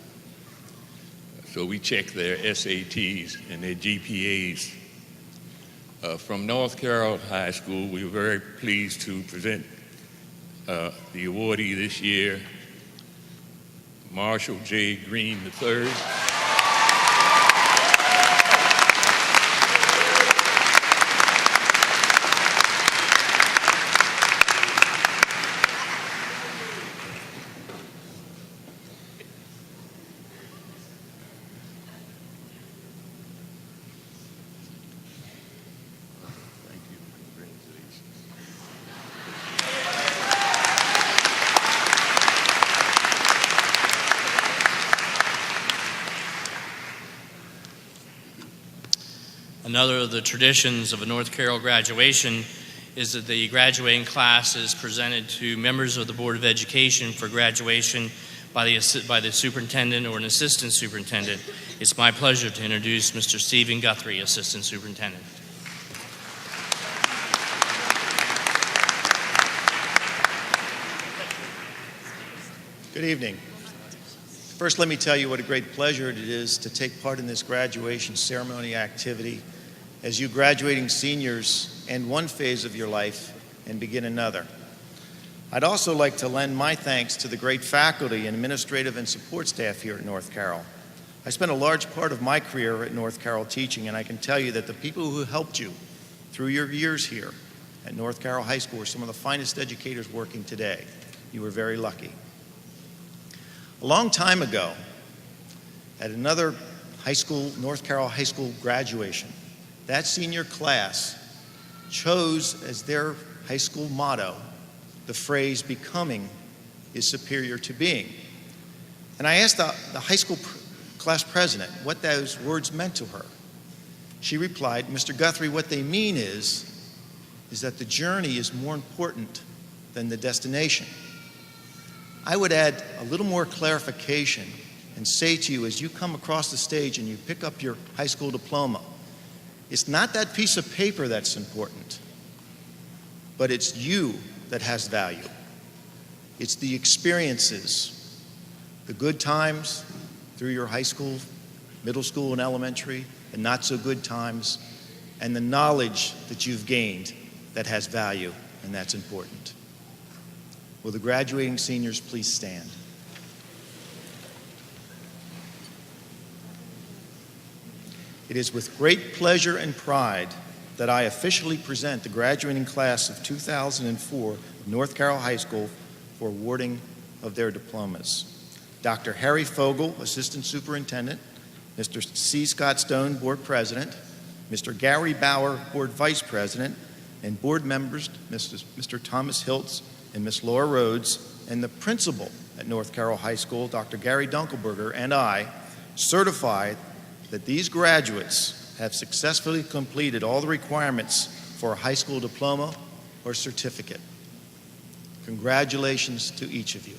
Speaker 13: So we check their SATs and their GPAs. From North Carroll High School, we were very pleased to present the awardee this year, Marshall J. Green III.
Speaker 2: Another of the traditions of a North Carroll graduation is that the graduating class is presented to members of the Board of Education for graduation by the superintendent or an assistant superintendent. It's my pleasure to introduce Mr. Stephen Guthrie, Assistant Superintendent.
Speaker 14: Good evening. First, let me tell you what a great pleasure it is to take part in this graduation ceremony activity as you graduating seniors end one phase of your life and begin another. I'd also like to lend my thanks to the great faculty and administrative and support staff here at North Carroll. I spent a large part of my career at North Carroll teaching, and I can tell you that the people who helped you through your years here at North Carroll High School are some of the finest educators working today. You were very lucky. A long time ago, at another high school, North Carroll High School graduation, that senior class chose as their high school motto the phrase, "Becoming is superior to being." And I asked the high school class president what those words meant to her. She replied, "Mr. Guthrie, what they mean is that the journey is more important than the destination." I would add a little more clarification and say to you, as you come across the stage and you pick up your high school diploma, it's not that piece of paper that's important, but it's you that has value. It's the experiences, the good times through your high school, middle school, and elementary, and not so good times, and the knowledge that you've gained that has value, and that's important. Will the graduating seniors please stand? It is with great pleasure and pride that I officially present the graduating class of 2004 of North Carroll High School for awarding of their diplomas. Dr. Harry Fogel, Assistant Superintendent, Mr. C. Scott Stone, Board President, Mr. Gary Bauer, Board Vice President, and board members, Mr. Thomas Hiltz and Ms. Laura Rhodes, and the principal at North Carroll High School, Dr. Gary Dunkelberger, and I certify that these graduates have successfully completed all the requirements for a high school diploma or certificate. Congratulations to each of you.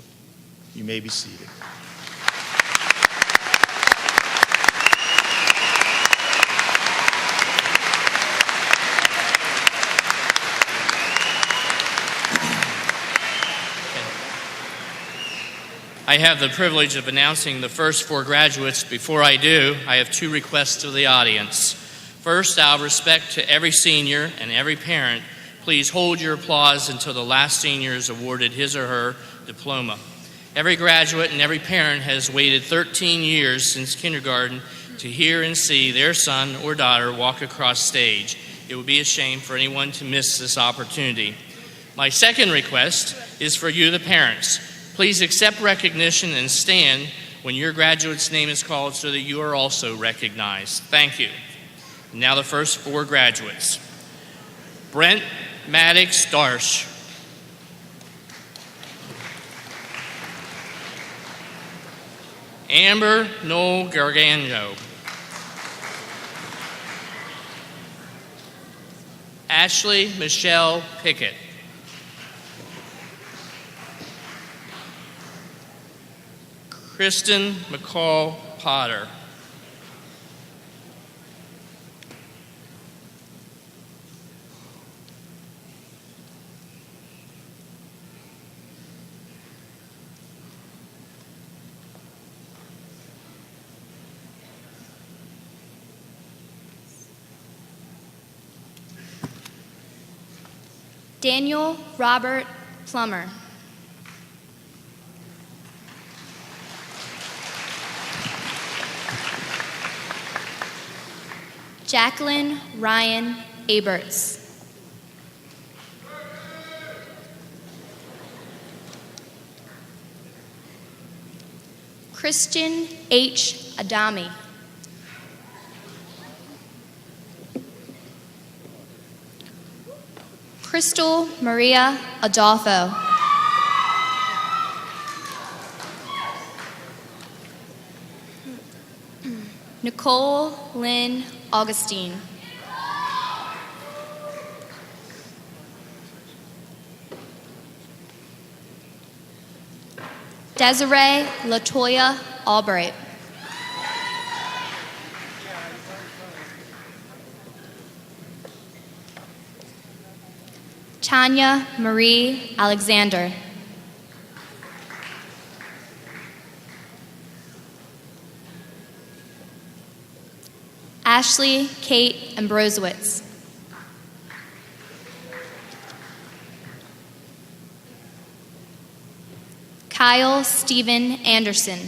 Speaker 14: You may be seated.
Speaker 2: I have the privilege of announcing the first 4 graduates. Before I do, I have 2 requests of the audience. First, out of respect to every senior and every parent, please hold your applause until the last senior is awarded his or her diploma. Every graduate and every parent has waited 13 years since kindergarten to hear and see their son or daughter walk across stage. It would be a shame for anyone to miss this opportunity. My second request is for you, the parents. Please accept recognition and stand when your graduate's name is called so that you are also recognized. Thank you. Now the first 4 graduates. Brent Maddox Darsh. Amber Noel Gargano. Ashley Michelle Pickett. Kristen McCall Potter.
Speaker 1: Daniel Robert Plummer. Jacqueline Ryan Aberts. Christian H. Adami. Crystal Maria Adolfo. Nicole Lynn Augustine. Desiree Latoya Albright. Tanya Marie Alexander. Ashley Kate Ambrosewitz. Kyle Stephen Anderson.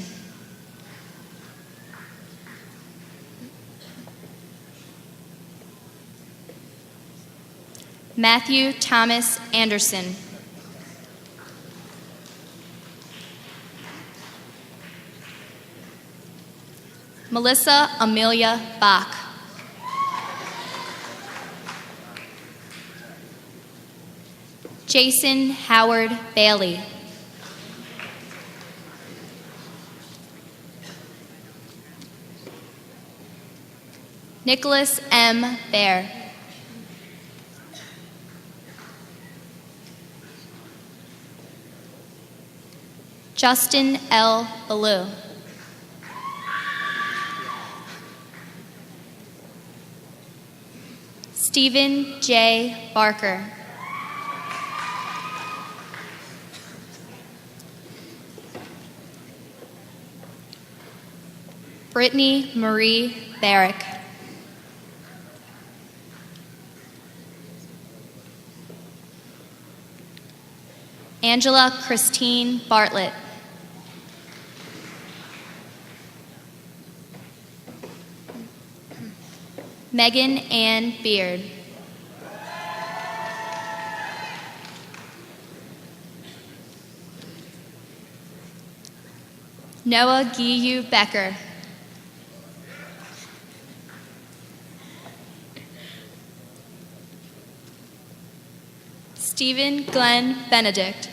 Speaker 1: Matthew Thomas Anderson. Melissa Amelia Bach. Jason Howard Bailey. Nicholas M. Bear. Justin L. Ballou. Stephen J. Barker. Brittany Marie Barrick. Angela Christine Bartlett. Megan Ann Beard. Noah Giyu Becker. Stephen Glenn Benedict.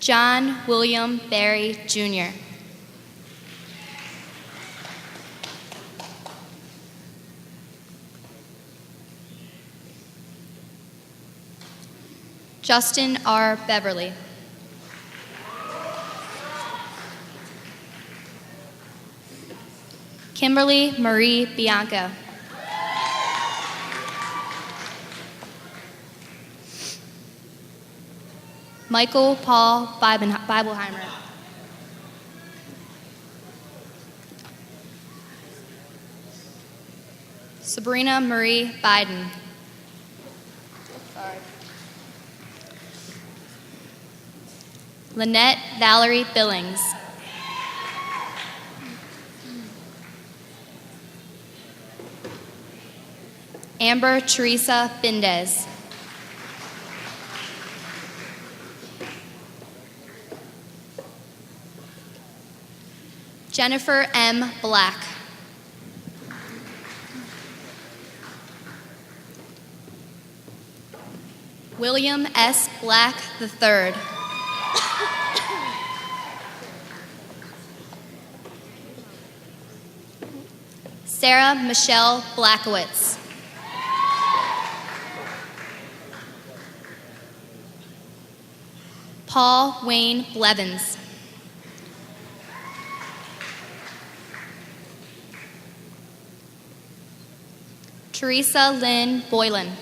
Speaker 1: John William Barry, Jr. Justin R. Beverly. Kimberly Marie Bianco. Michael Paul Bibelheimer. Sabrina Marie Biden. Lynette Valerie Billings. Amber Teresa Bindez. Jennifer M. Black. William S. Black III. Sarah Michelle Blackowitz. Paul Wayne Blevins. Teresa Lynn Boylan.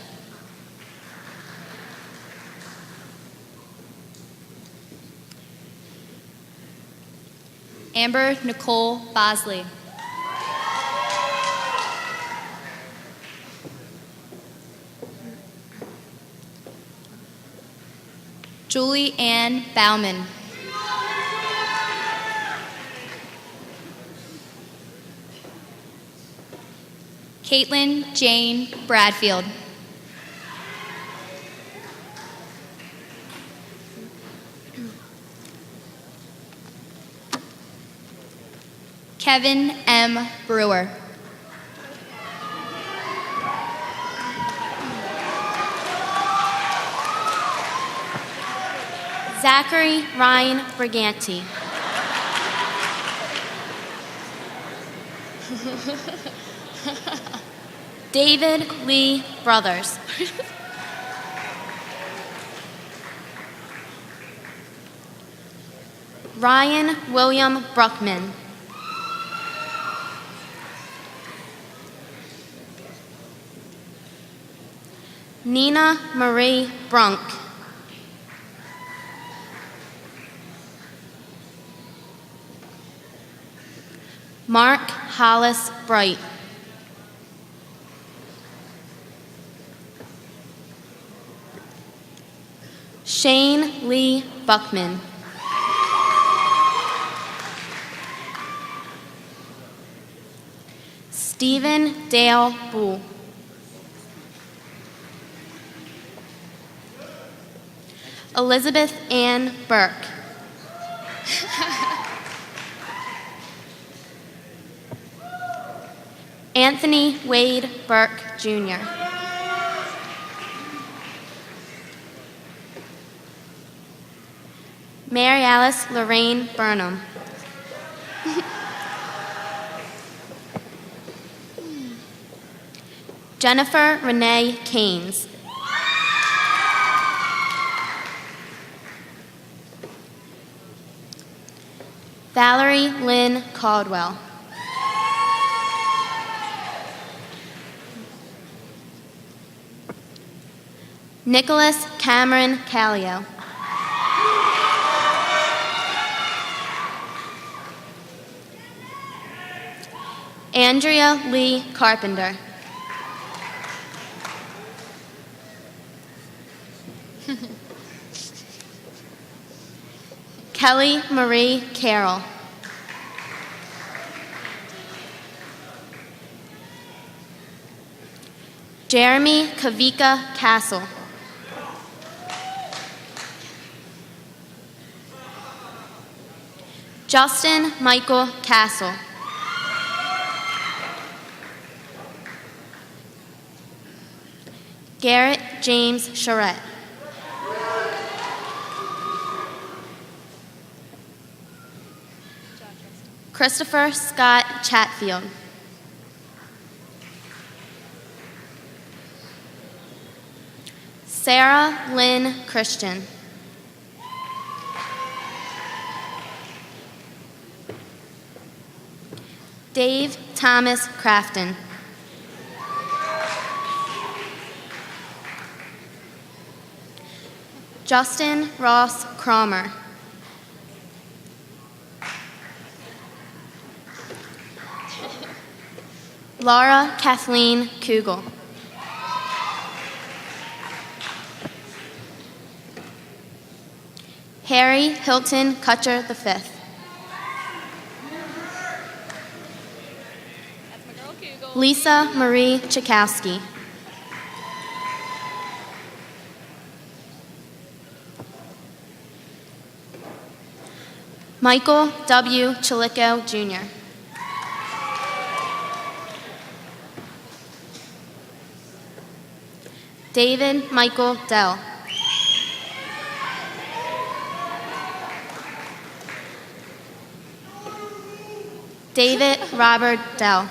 Speaker 1: Amber Nicole Bosley. Julie Ann Bauman. Caitlin Jane Bradfield. Kevin M. Brewer.
Speaker 5: Zachary Ryan Briganti. David Lee Brothers. Ryan William Bruckman. Nina Marie Brunk. Mark Hollis Bright. Shane Lee Buckman. Stephen Dale Bull. Elizabeth Ann Burke. Anthony Wade Burke, Jr. Mary Alice Lorraine Burnham. Jennifer Renee Keynes. Valerie Lynn Caldwell. Nicholas Cameron Callio. Andrea Lee Carpenter. Kelly Marie Carroll. Jeremy Kavika Castle. Justin Michael Castle. Garrett James Charette. Christopher Scott Chatfield. Sarah Lynn Christian. Dave Thomas Crafton. Justin Ross Cromer. Laura Kathleen Kugel. Harry Hilton Kutcher V. Lisa Marie Chakowski. Michael W. Chilico, Jr. David Michael Dell. David Robert Dell.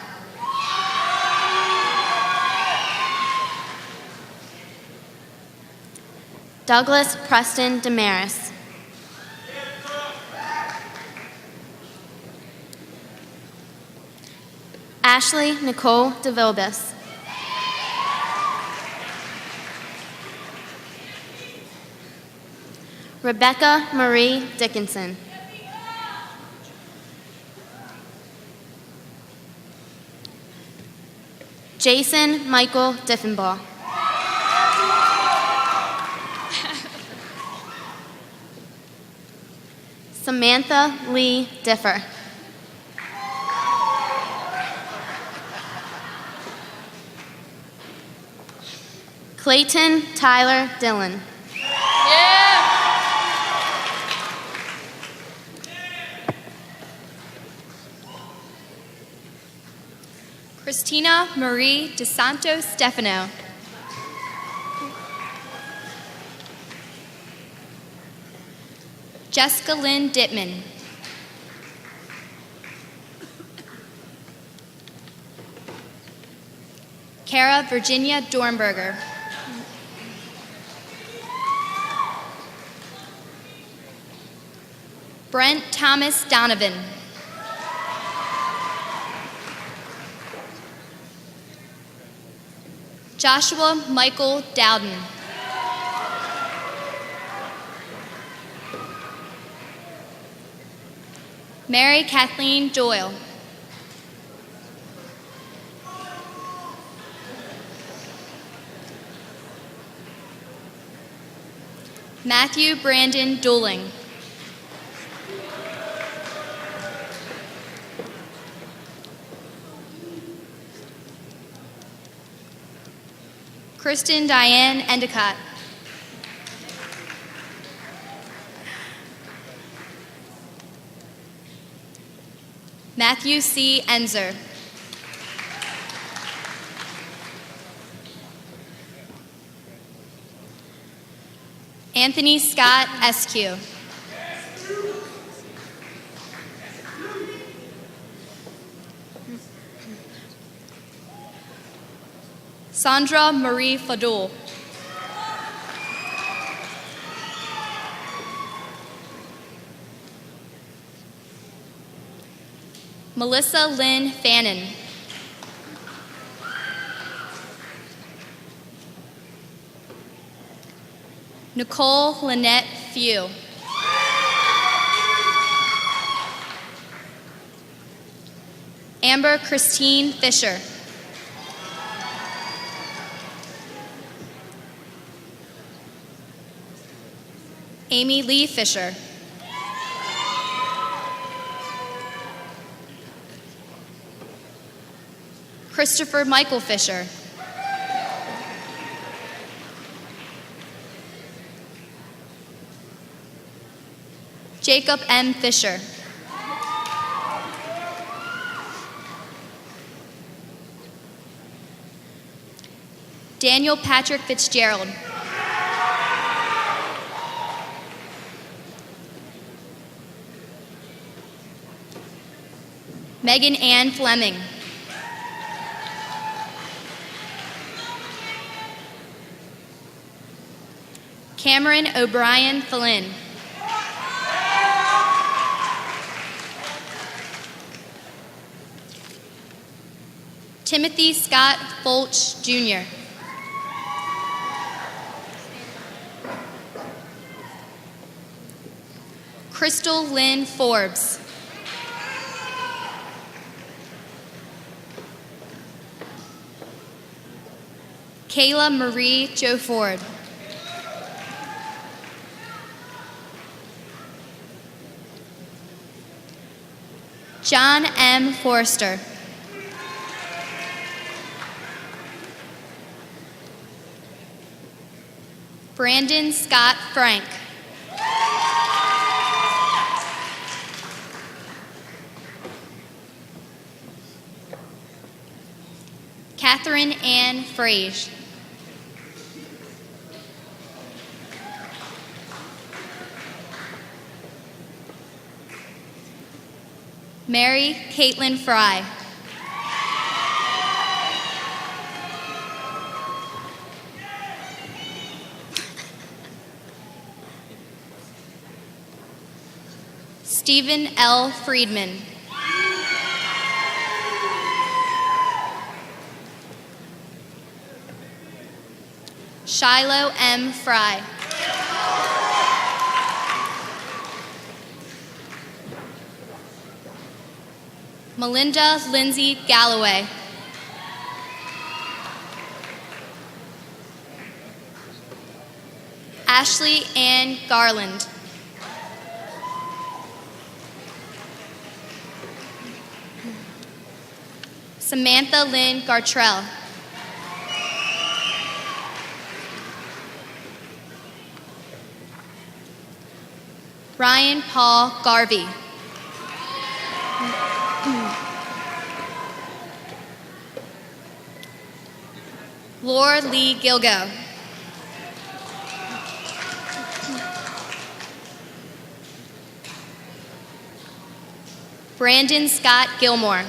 Speaker 5: Douglas Preston Damaris. Ashley Nicole DeVilbus. Rebecca Marie Dickinson. Jason Michael Diffenbaugh. Samantha Lee Differ. Clayton Tyler Dillon.
Speaker 1: Christina Marie DeSanto Stefano. Jessica Lynn Dittman. Kara Virginia Dornberger. Brent Thomas Donovan. Joshua Michael Dowden. Mary Kathleen Doyle. Matthew Brandon Dooling. Kristen Diane Endicott. Matthew C. Enzer. Anthony Scott Eskew. Sandra Marie Fadul. Melissa Lynn Fannin. Nicole Lynette Few. Amber Christine Fisher. Amy Lee Fisher. Christopher Michael Fisher. Jacob M. Fisher. Daniel Patrick Fitzgerald. Megan Ann Fleming. Cameron O'Brien Flynn. Timothy Scott Folch, Jr. Crystal Lynn Forbes. Kayla Marie Jo Ford. John M. Forrester. Brandon Scott Frank. Catherine Ann Frage. Mary Caitlin Fry. Stephen L. Friedman. Shiloh M. Fry. Melinda Lindsay Galloway. Ashley Ann Garland. Samantha Lynn Gartrell. Ryan Paul Garvey. Laura Lee Gilgo. Brandon Scott Gilmore.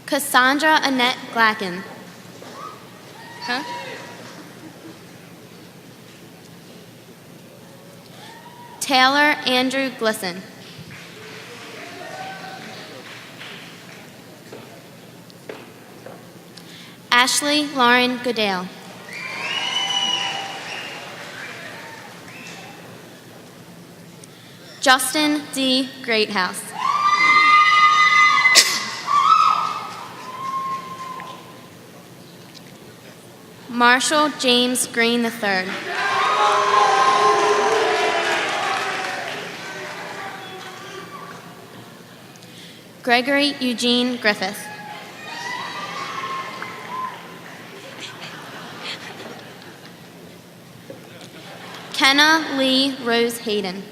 Speaker 5: Cassandra Annette Glacken.
Speaker 1: Huh?
Speaker 5: Taylor Andrew Glisson. Ashley Lauren Goodale. Justin D. Greathouse. Marshall James Green III. Gregory Eugene Griffith. Kenna Lee Rose Hayden.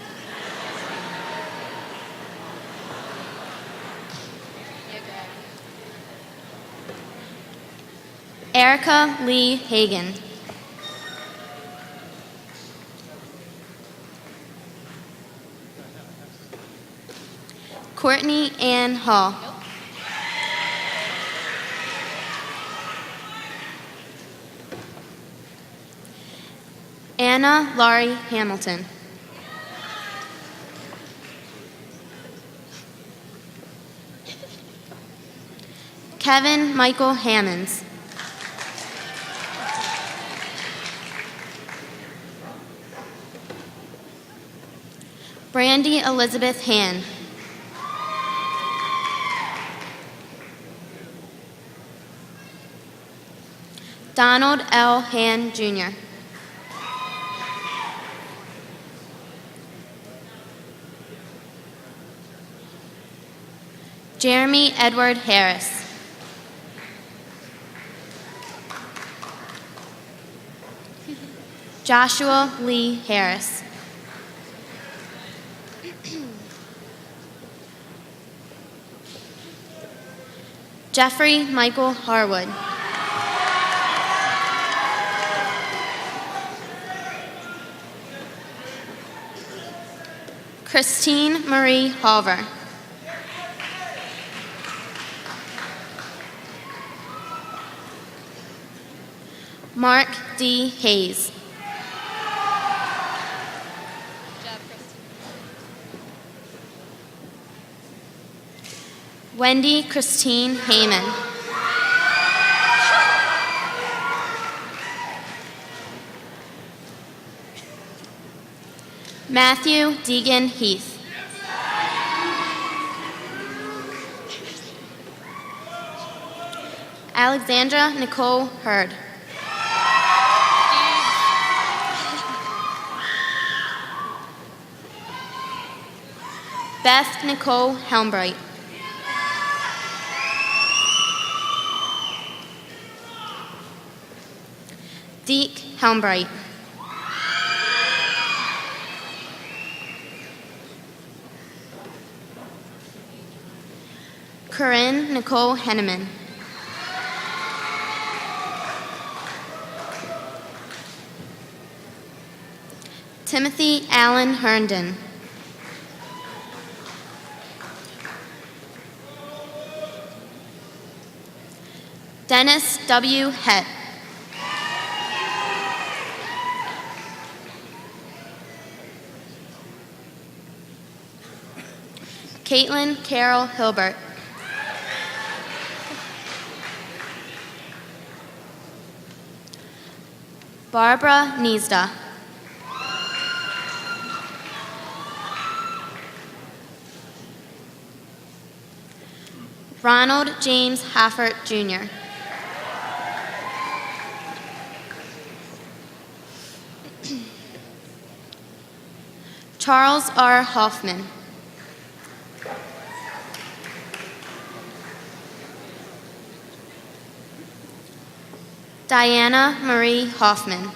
Speaker 5: Erica Lee Hagan. Courtney Ann Hall. Anna Laurie Hamilton. Kevin Michael Hammonds. Brandy Elizabeth Han. Donald L. Han, Jr. Jeremy Edward Harris. Joshua Lee Harris. Jeffrey Michael Harwood. Christine Marie Halver. Mark D. Hayes. Wendy Christine Heyman. Matthew Deegan Heath. Alexandra Nicole Hurd. Beth Nicole Helmbright. Deke Helmbright. Corinne Nicole Henneman. Timothy Allen Herndon. Dennis W. Het. Caitlin Carroll Hilbert. Barbara Niesda. Ronald James Haffert, Jr. Charles R. Hoffman. Diana Marie Hoffman.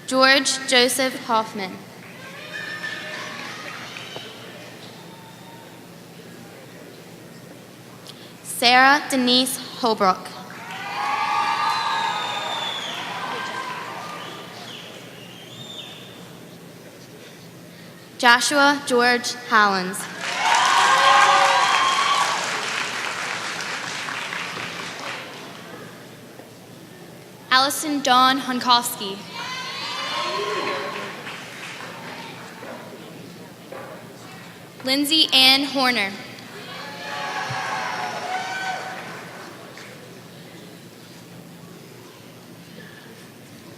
Speaker 5: George Joseph Hoffman. Sarah Denise Holbrook. Joshua George Hollins.
Speaker 1: Allison Dawn Hunkowski. Lindsay Ann Horner.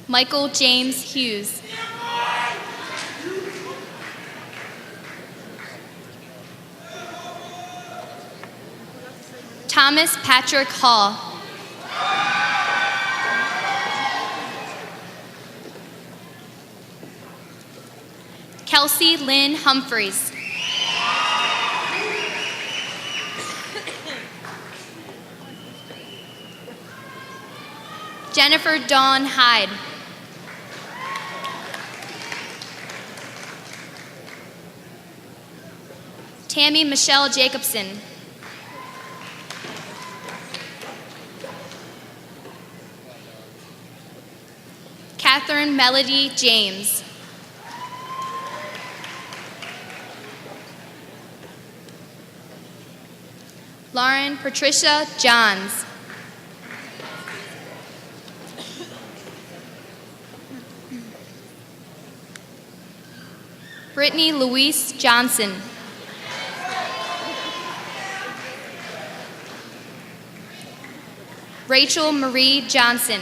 Speaker 1: Michael James Hughes. Thomas Patrick Hall. Kelsey Lynn Humphreys. Jennifer Dawn Hyde. Tammy Michelle Jacobson. Catherine Melody James. Lauren Patricia Johns. Brittany Louise Johnson. Rachel Marie Johnson.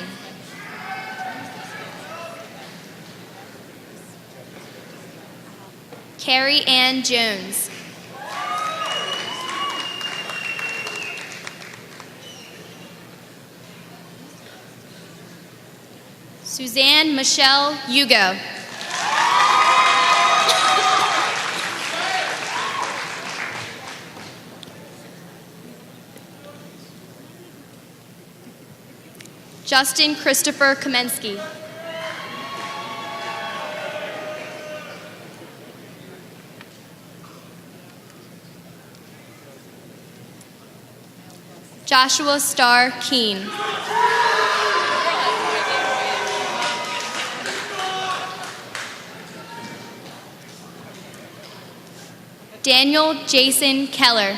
Speaker 1: Carrie Ann Jones. Suzanne Michelle Hugo. Justin Christopher Kamensky. Joshua Starr Keene. Daniel Jason Keller.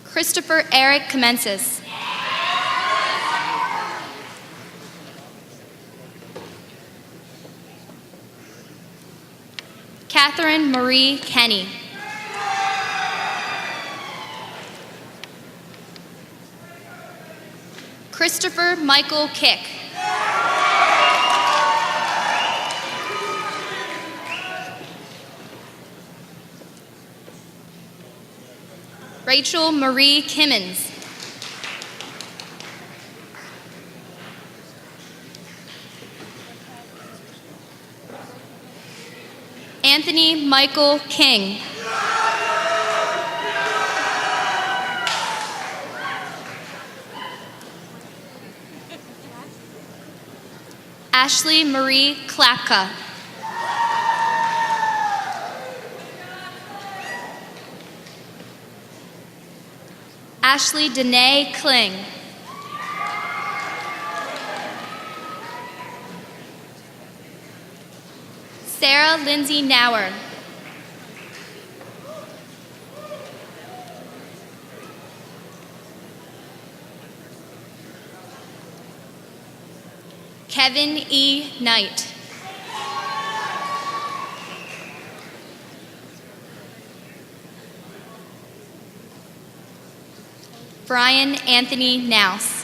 Speaker 1: Christopher Eric Comensis. Catherine Marie Kenny. Christopher Michael Kick. Rachel Marie Kimmons. Anthony Michael King. Ashley Marie Klapka. Ashley Danae Kling. Sarah Lindsay Nauer. Kevin E. Knight. Brian Anthony Naus.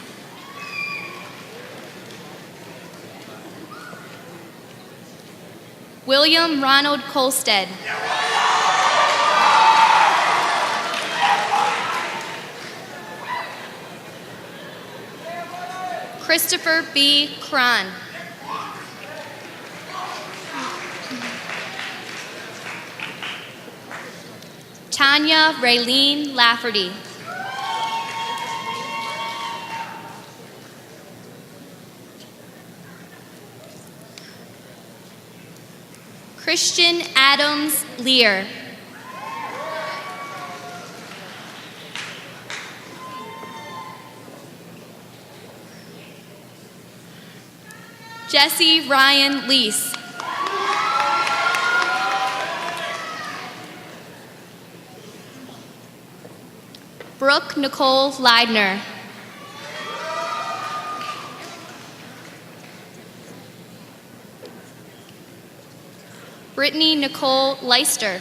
Speaker 1: William Ronald Kolstead. Christopher B. Cron. Tanya Raylene Lafferty. Christian Adams Lear. Jesse Ryan Lease. Brooke Nicole Leidner. Brittany Nicole Leister.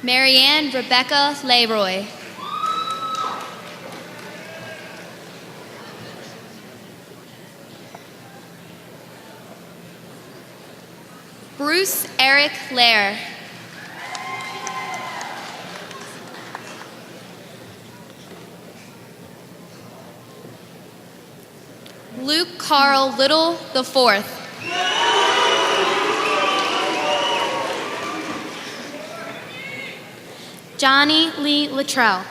Speaker 1: Marianne Rebecca Leroy. Bruce Eric Lair. Luke Carl Little IV. Johnny Lee Luttrell.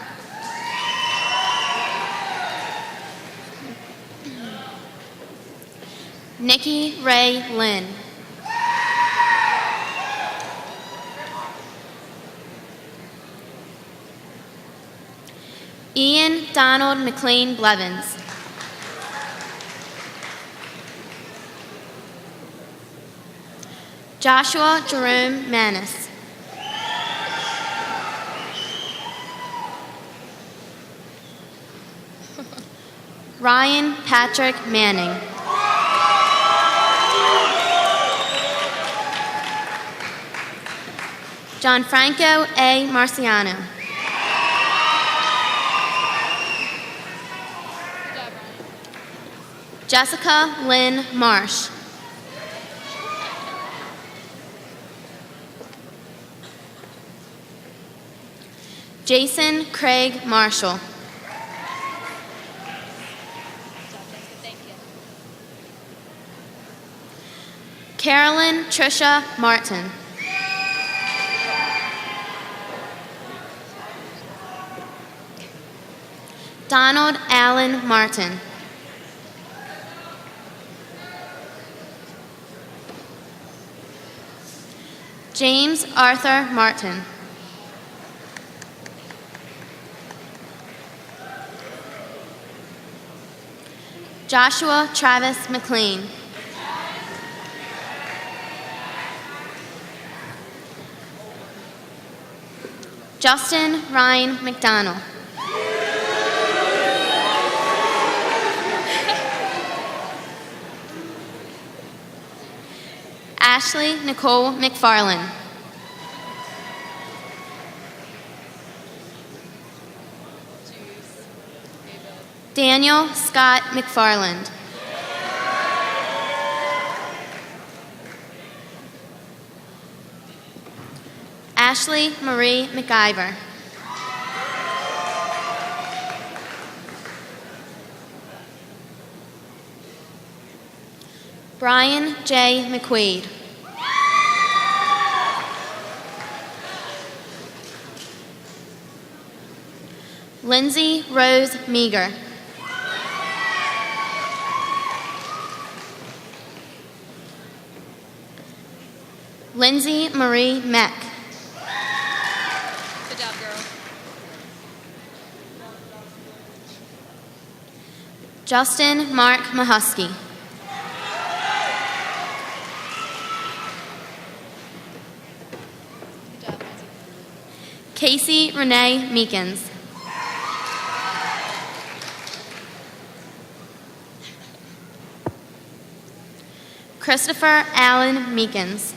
Speaker 1: Nikki Ray Lynn.
Speaker 5: Donald McLean Blevins. Joshua Jerome Manis. Ryan Patrick Manning. Gianfranco A. Marciano. Jessica Lynn Marsh. Jason Craig Marshall. Carolyn Trisha Martin. Donald Allen Martin. James Arthur Martin. Joshua Travis McLean. Justin Ryan McDonald. Ashley Nicole McFarland. Daniel Scott McFarland. Ashley Marie McIver. Brian J. McQuaid. Lindsay Rose Meager. Lindsay Marie Meck.
Speaker 3: Good job, girl.
Speaker 5: Justin Mark Mahusky.
Speaker 3: Good job, Lindsay.
Speaker 5: Casey Renee Meekins. Christopher Allen Meekins.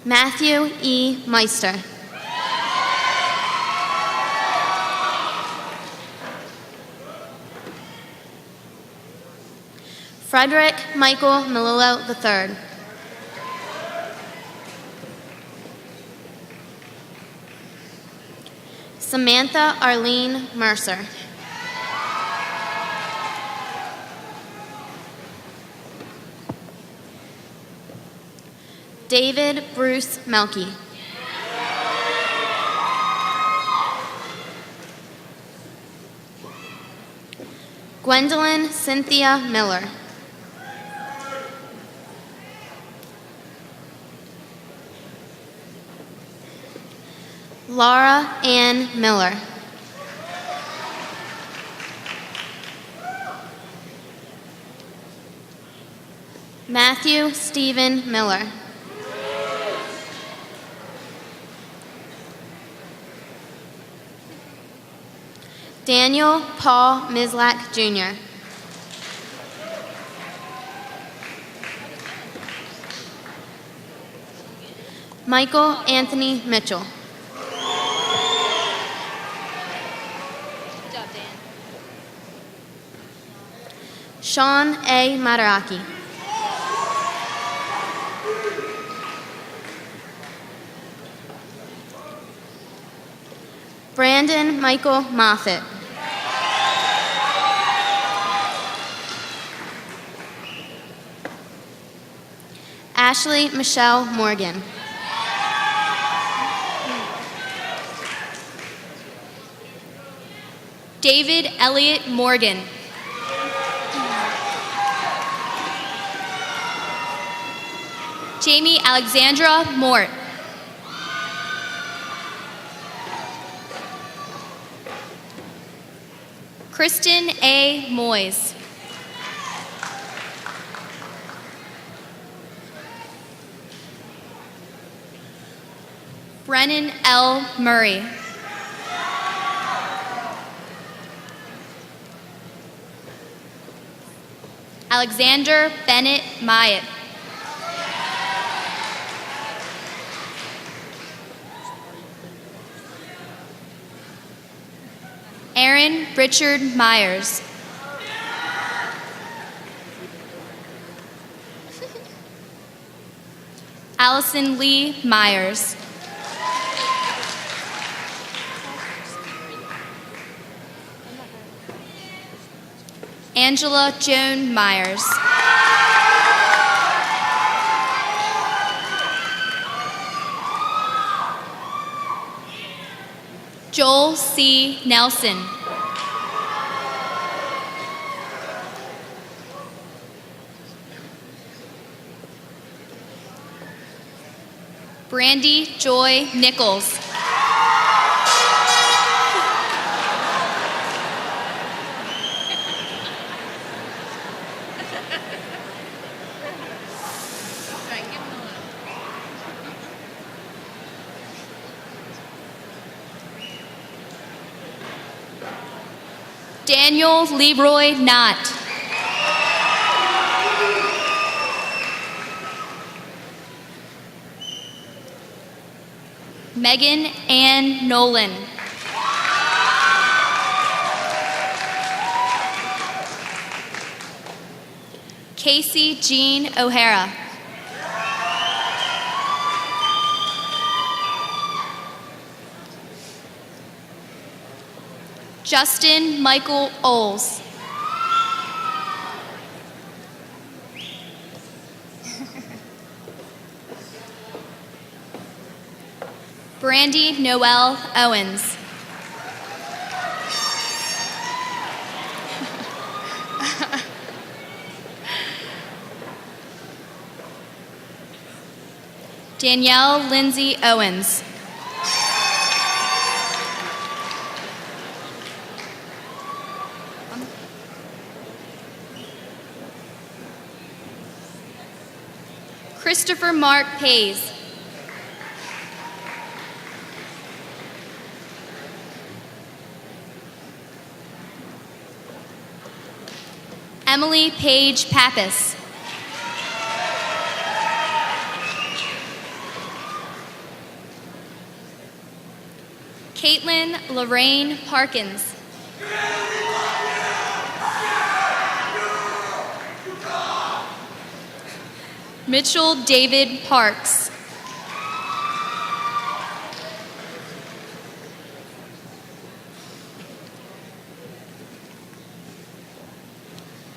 Speaker 5: Matthew E. Meister. Frederick Michael Melillo III. Samantha Arlene Mercer. David Bruce Melky. Gwendolyn Cynthia Miller. Laura Ann Miller. Matthew Stephen Miller. Daniel Paul Mislak Jr. Michael Anthony Mitchell.
Speaker 3: Good job, Dan.
Speaker 5: Sean A. Mataraki. Brandon Michael Moffitt. Ashley Michelle Morgan.
Speaker 1: David Elliott Morgan. Jamie Alexandra Mort. Kristen A. Moyes. Brennan L. Murray. Alexander Bennett Myatt. Aaron Richard Myers. Allison Lee Myers. Angela Joan Myers. Joel C. Nelson. Brandy Joy Nichols. Daniel Leroy Knott. Megan Ann Nolan. Casey Jean O'Hara. Justin Michael Oles. Brandy Noel Owens. Danielle Lindsay Owens. Christopher Mark Pays. Emily Page Pappas. Caitlin Lorraine Parkins. Mitchell David Parks.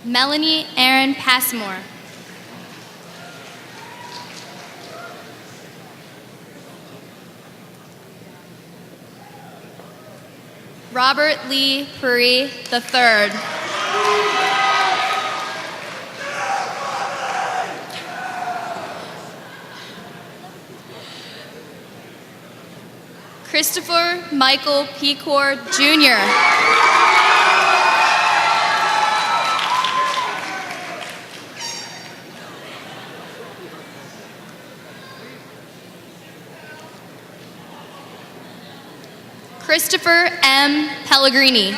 Speaker 1: Melanie Aaron Passmore. Robert Lee Puri III. Christopher Michael Pecor Jr. Christopher M. Pellegrini.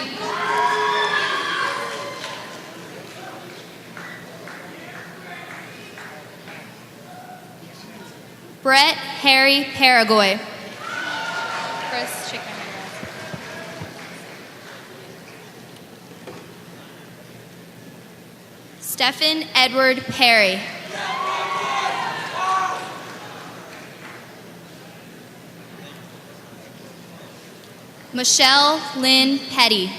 Speaker 1: Brett Harry Paragoy. Chris, shake my hand. Stephen Edward Perry. Michelle Lynn Petty.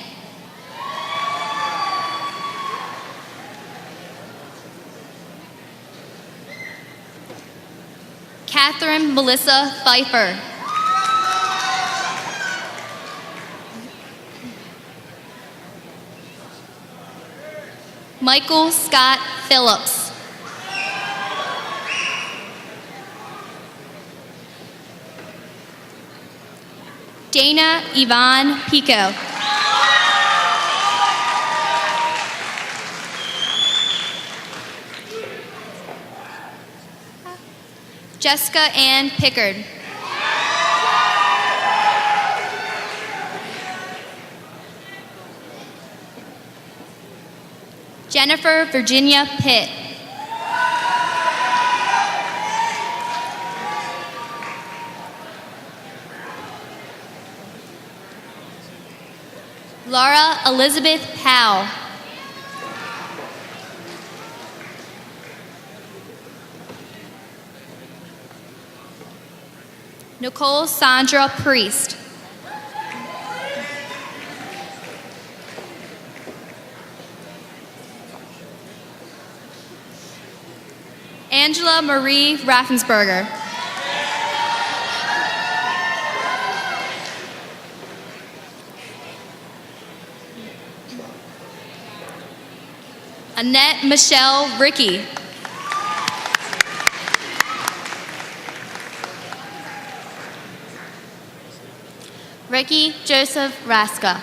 Speaker 1: Catherine Melissa Pfeiffer. Michael Scott Phillips. Dana Yvonne Pico. Jessica Ann Pickard. Jennifer Virginia Pitt. Laura Elizabeth Powell. Nicole Sandra Priest. Angela Marie Raffensperger. Annette Michelle Ricky. Ricky Joseph Raska.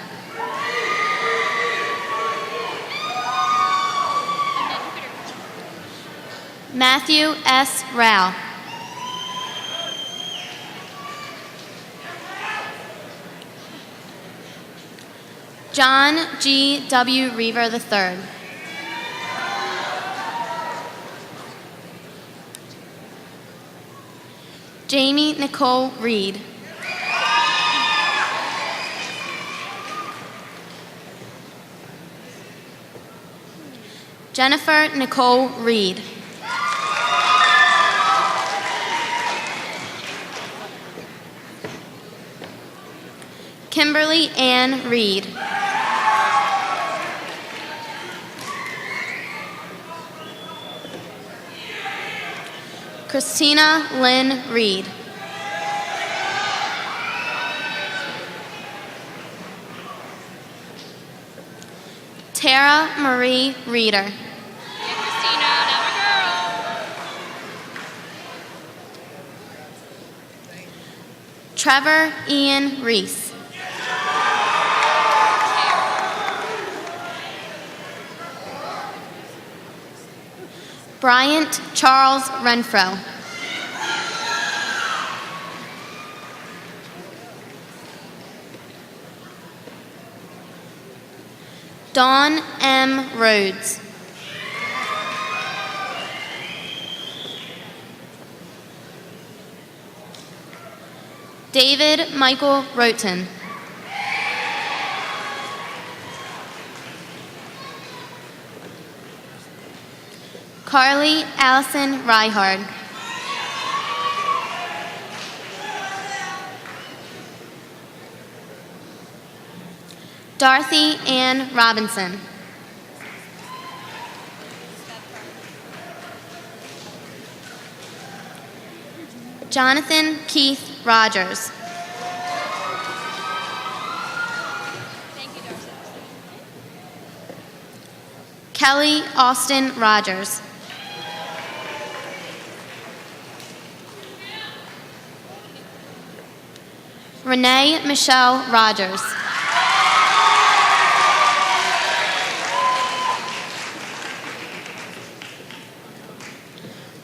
Speaker 1: Matthew S. Rao. John G. W. Reaver III. Jamie Nicole Reed. Jennifer Nicole Reed. Kimberly Ann Reed. Christina Lynn Reed. Tara Marie Reeder. Trevor Ian Reese. Bryant Charles Renfro. Dawn M. Rhodes. David Michael Roten. Carly Allison Ryhard. Dorothy Ann Robinson. Jonathan Keith Rogers. Kelly Austin Rogers. Renee Michelle Rogers.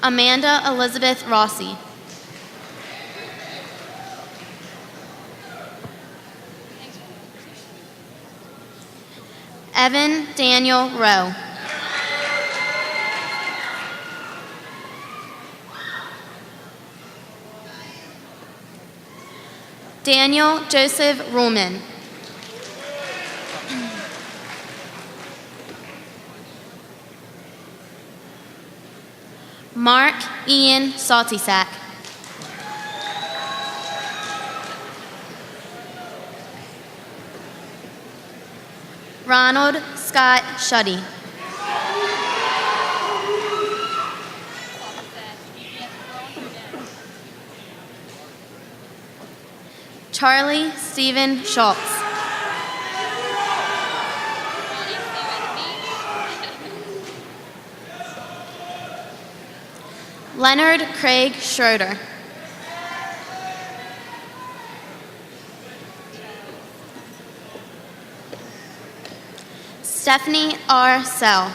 Speaker 1: Amanda Elizabeth Rossi. Evan Daniel Rowe. Daniel Joseph Ruhlman. Mark Ian Saltysack. Ronald Scott Shuddy. Charlie Stephen Schultz. Leonard Craig Schroeder. Stephanie R. Sell.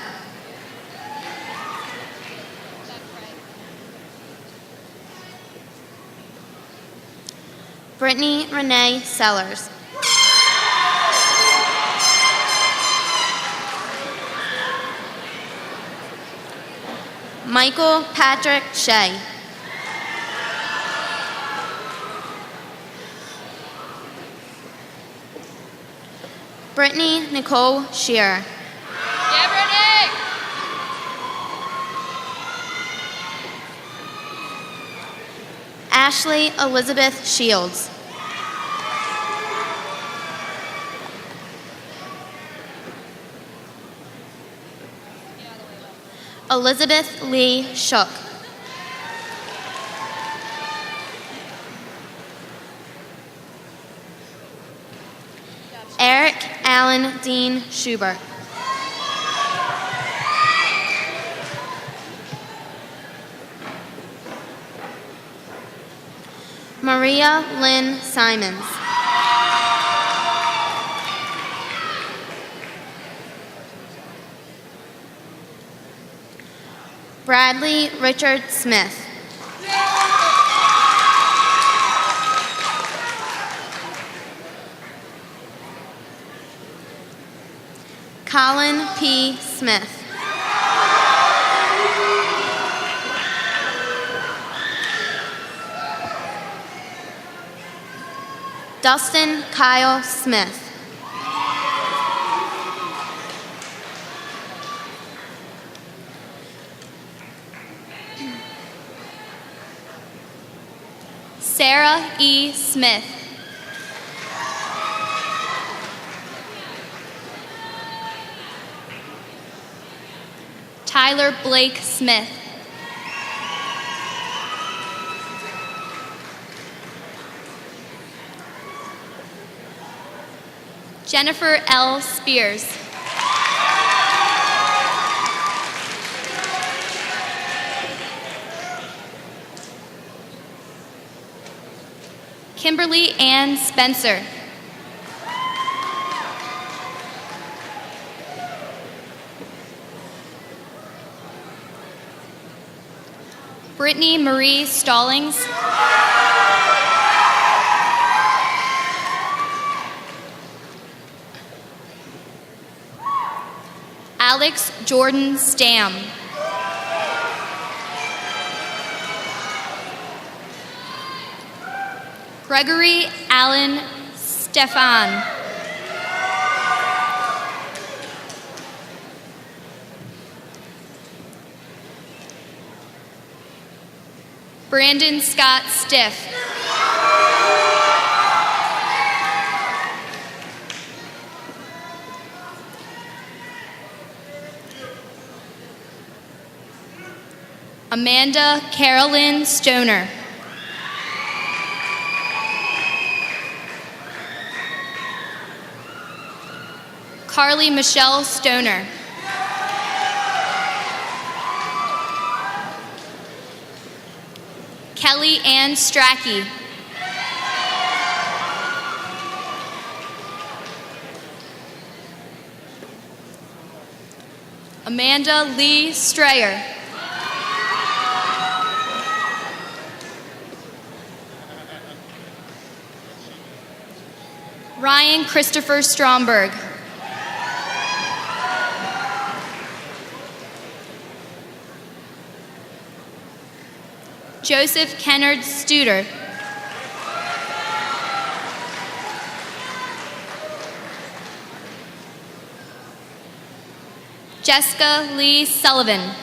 Speaker 5: Brittany Renee Sellers. Michael Patrick Shea. Brittany Nicole Shearer.
Speaker 1: Yeah, Brittany!
Speaker 5: Ashley Elizabeth Shields. Elizabeth Lee Shook. Eric Allen Dean Schubert. Maria Lynn Simons. Bradley Richard Smith. Colin P. Smith. Dustin Kyle Smith.
Speaker 1: Sarah E. Smith. Tyler Blake Smith. Jennifer L. Spears. Kimberly Ann Spencer. Brittany Marie Stallings. Alex Jordan Stam. Gregory Allen Stefan. Brandon Scott Stiff. Amanda Carolyn Stoner. Carly Michelle Stoner. Kelly Ann Strachey. Amanda Lee Strayer. Ryan Christopher Stromberg. Joseph Kennard Studer. Jessica Lee Sullivan.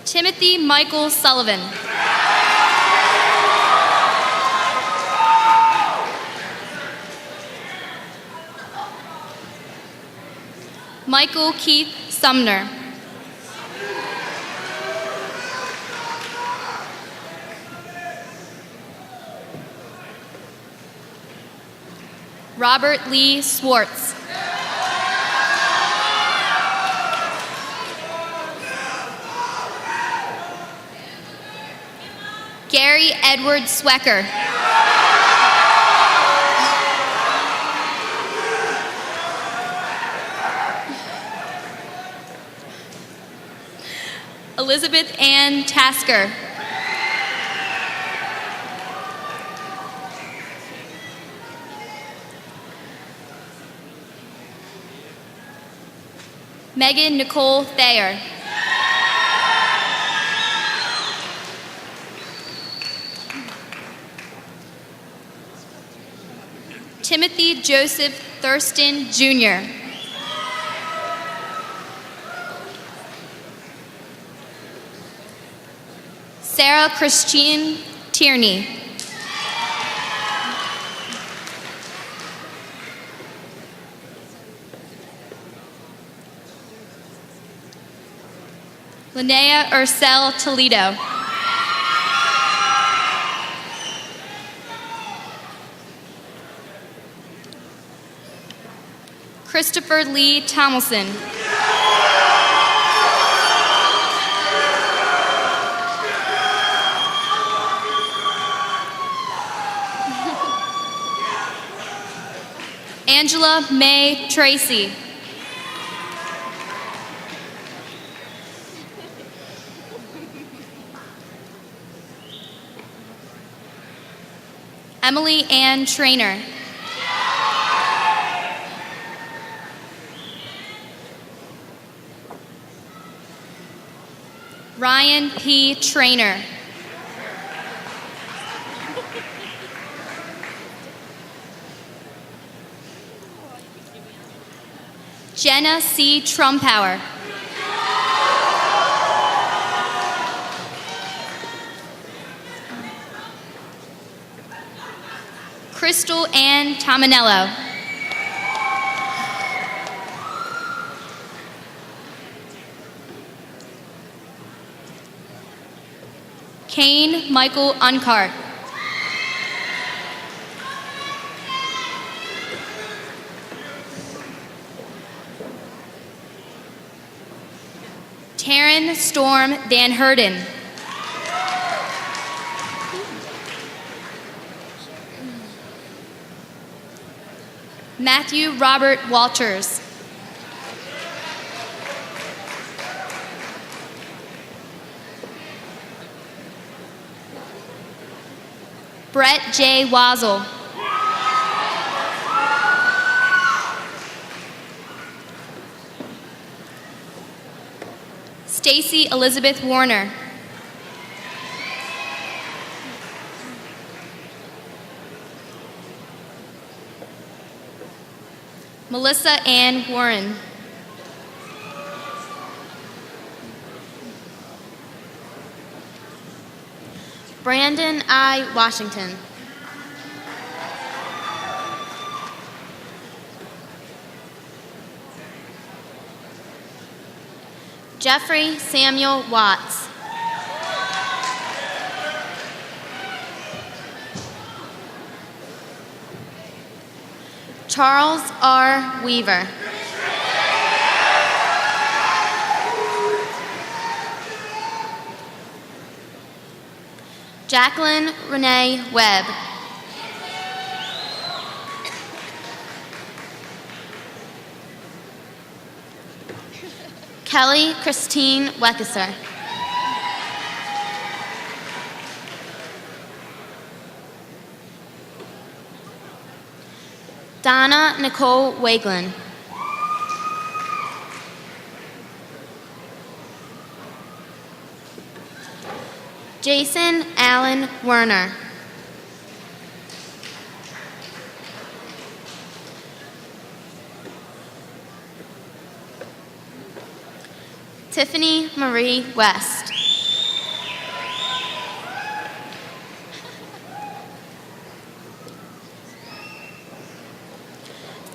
Speaker 1: Timothy Michael Sullivan. Michael Keith Sumner. Robert Lee Swartz. Gary Edward Swecker. Elizabeth Ann Tasker. Megan Nicole Thayer. Timothy Joseph Thurston, Jr. Sarah Christine Tierney. Linnea Ursel Toledo. Christopher Lee Tomlinson. Angela May Tracy. Emily Ann Trainer. Ryan P. Trainer. Jenna C. Trumpower. Crystal Ann Tominello. Kane Michael Uncart. Taryn Storm Van Herden. Matthew Robert Walters. Brett J. Wazel. Stacy Elizabeth Warner. Melissa Ann Warren.
Speaker 5: Brandon I. Washington. Jeffrey Samuel Watts. Charles R. Weaver. Jacqueline Renee Webb. Kelly Christine Weckesser. Donna Nicole Waglin. Jason Allen Werner. Tiffany Marie West.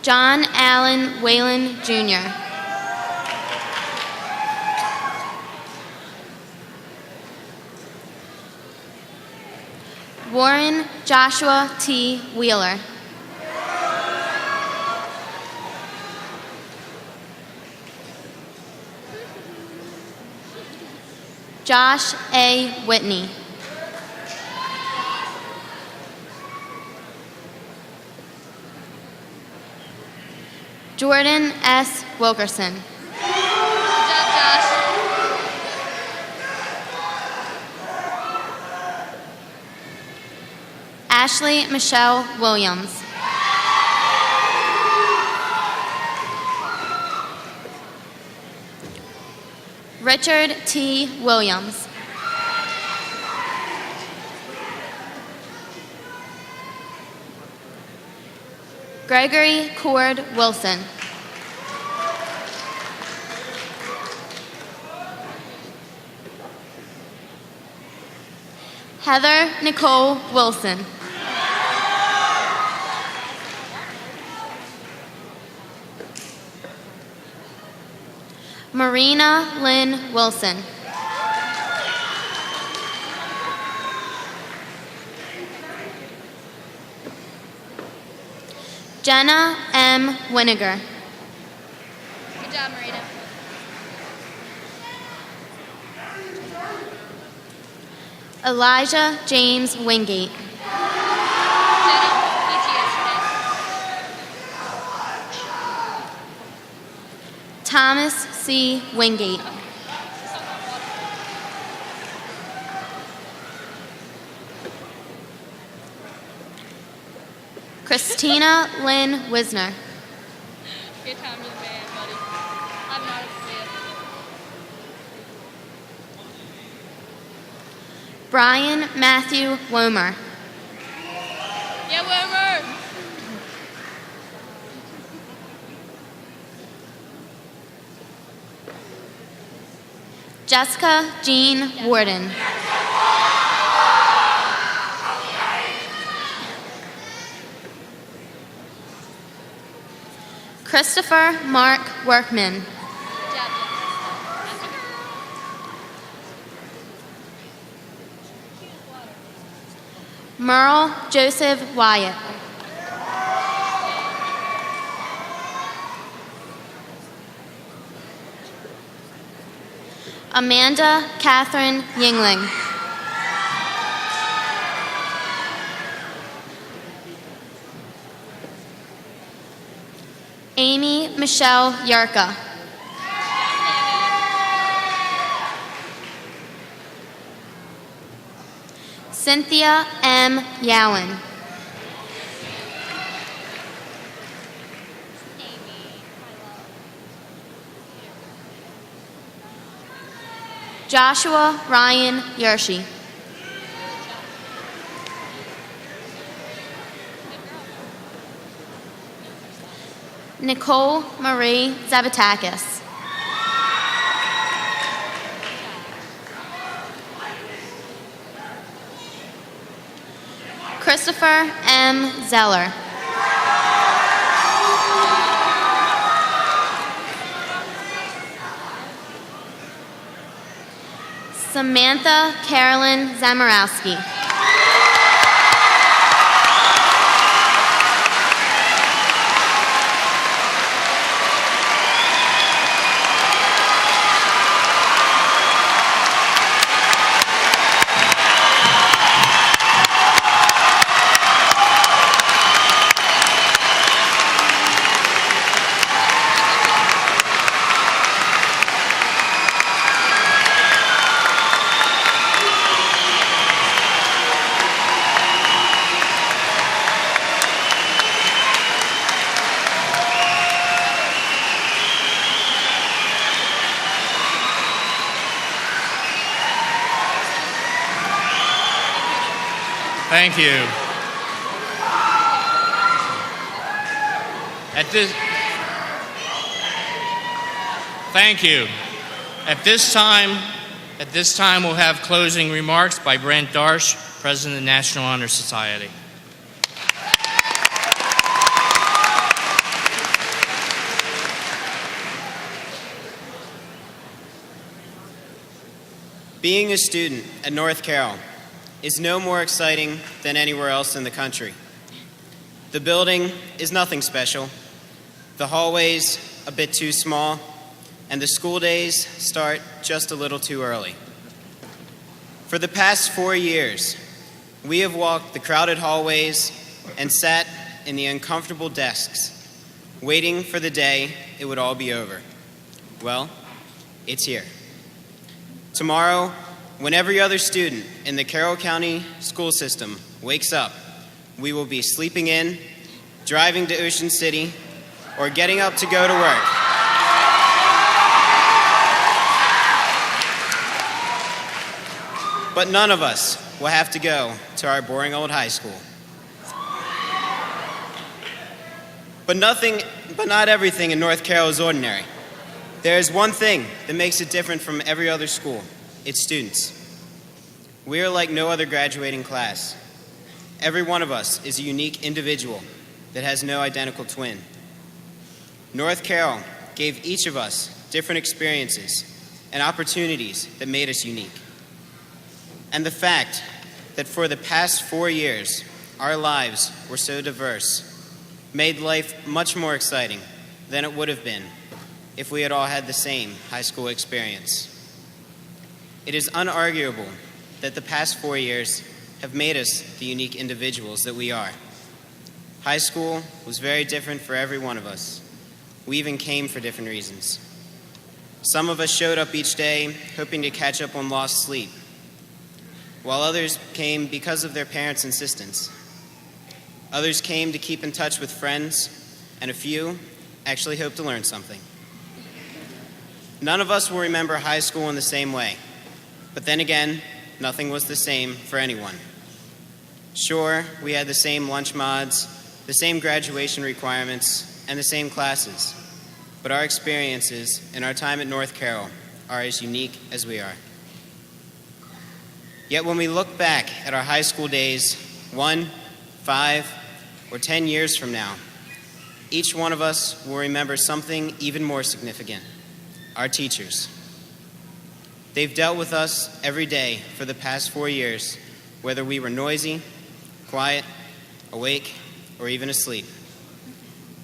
Speaker 5: John Allen Whalen, Jr. Warren Joshua T. Wheeler. Josh A. Whitney. Jordan S. Wilkerson.
Speaker 1: Good job, Josh.
Speaker 5: Ashley Michelle Williams. Richard T. Williams. Gregory Cord Wilson. Heather Nicole Wilson. Marina Lynn Wilson. Jenna M. Winiger.
Speaker 1: Good job, Marina.
Speaker 5: Elijah James Wingate. Thomas C. Wingate. Christina Lynn Wisner.
Speaker 1: Good time, you man, buddy. I'm not a fan.
Speaker 5: Brian Matthew Womer.
Speaker 1: Yeah, Wilmer.
Speaker 5: Jessica Jean Warden. Christopher Mark Workman. Merle Joseph Wyatt. Amanda Catherine Yingling. Amy Michelle Yarka. Cynthia M. Yowen. Joshua Ryan Yershi. Nicole Marie Zabatakis. Christopher M. Zeller. Samantha Carolyn Zamorowski.
Speaker 2: Thank you. Thank you. At this time, we'll have closing remarks by Brent Darsh, President of the National Honor Society.
Speaker 15: Being a student at North Carroll is no more exciting than anywhere else in the country. The building is nothing special, the hallways a bit too small, and the school days start just a little too early. For the past 4 years, we have walked the crowded hallways and sat in the uncomfortable desks, waiting for the day it would all be over. Well, it's here. Tomorrow, when every other student in the Carroll County school system wakes up, we will be sleeping in, driving to Ocean City, or getting up to go to work. But none of us will have to go to our boring old high school. But not everything in North Carroll is ordinary. There is one thing that makes it different from every other school. It's students. We are like no other graduating class. Every one of us is a unique individual that has no identical twin. North Carroll gave each of us different experiences and opportunities that made us unique. And the fact that for the past 4 years, our lives were so diverse made life much more exciting than it would have been if we had all had the same high school experience. It is unarguable that the past 4 years have made us the unique individuals that we are. High school was very different for every one of us. We even came for different reasons. Some of us showed up each day hoping to catch up on lost sleep, while others came because of their parents' insistence. Others came to keep in touch with friends, and a few actually hoped to learn something. None of us will remember high school in the same way, but then again, nothing was the same for anyone. Sure, we had the same lunch mods, the same graduation requirements, and the same classes, but our experiences and our time at North Carroll are as unique as we are. Yet when we look back at our high school days, 1, 5, or 10 years from now, each one of us will remember something even more significant: our teachers. They've dealt with us every day for the past 4 years, whether we were noisy, quiet, awake, or even asleep.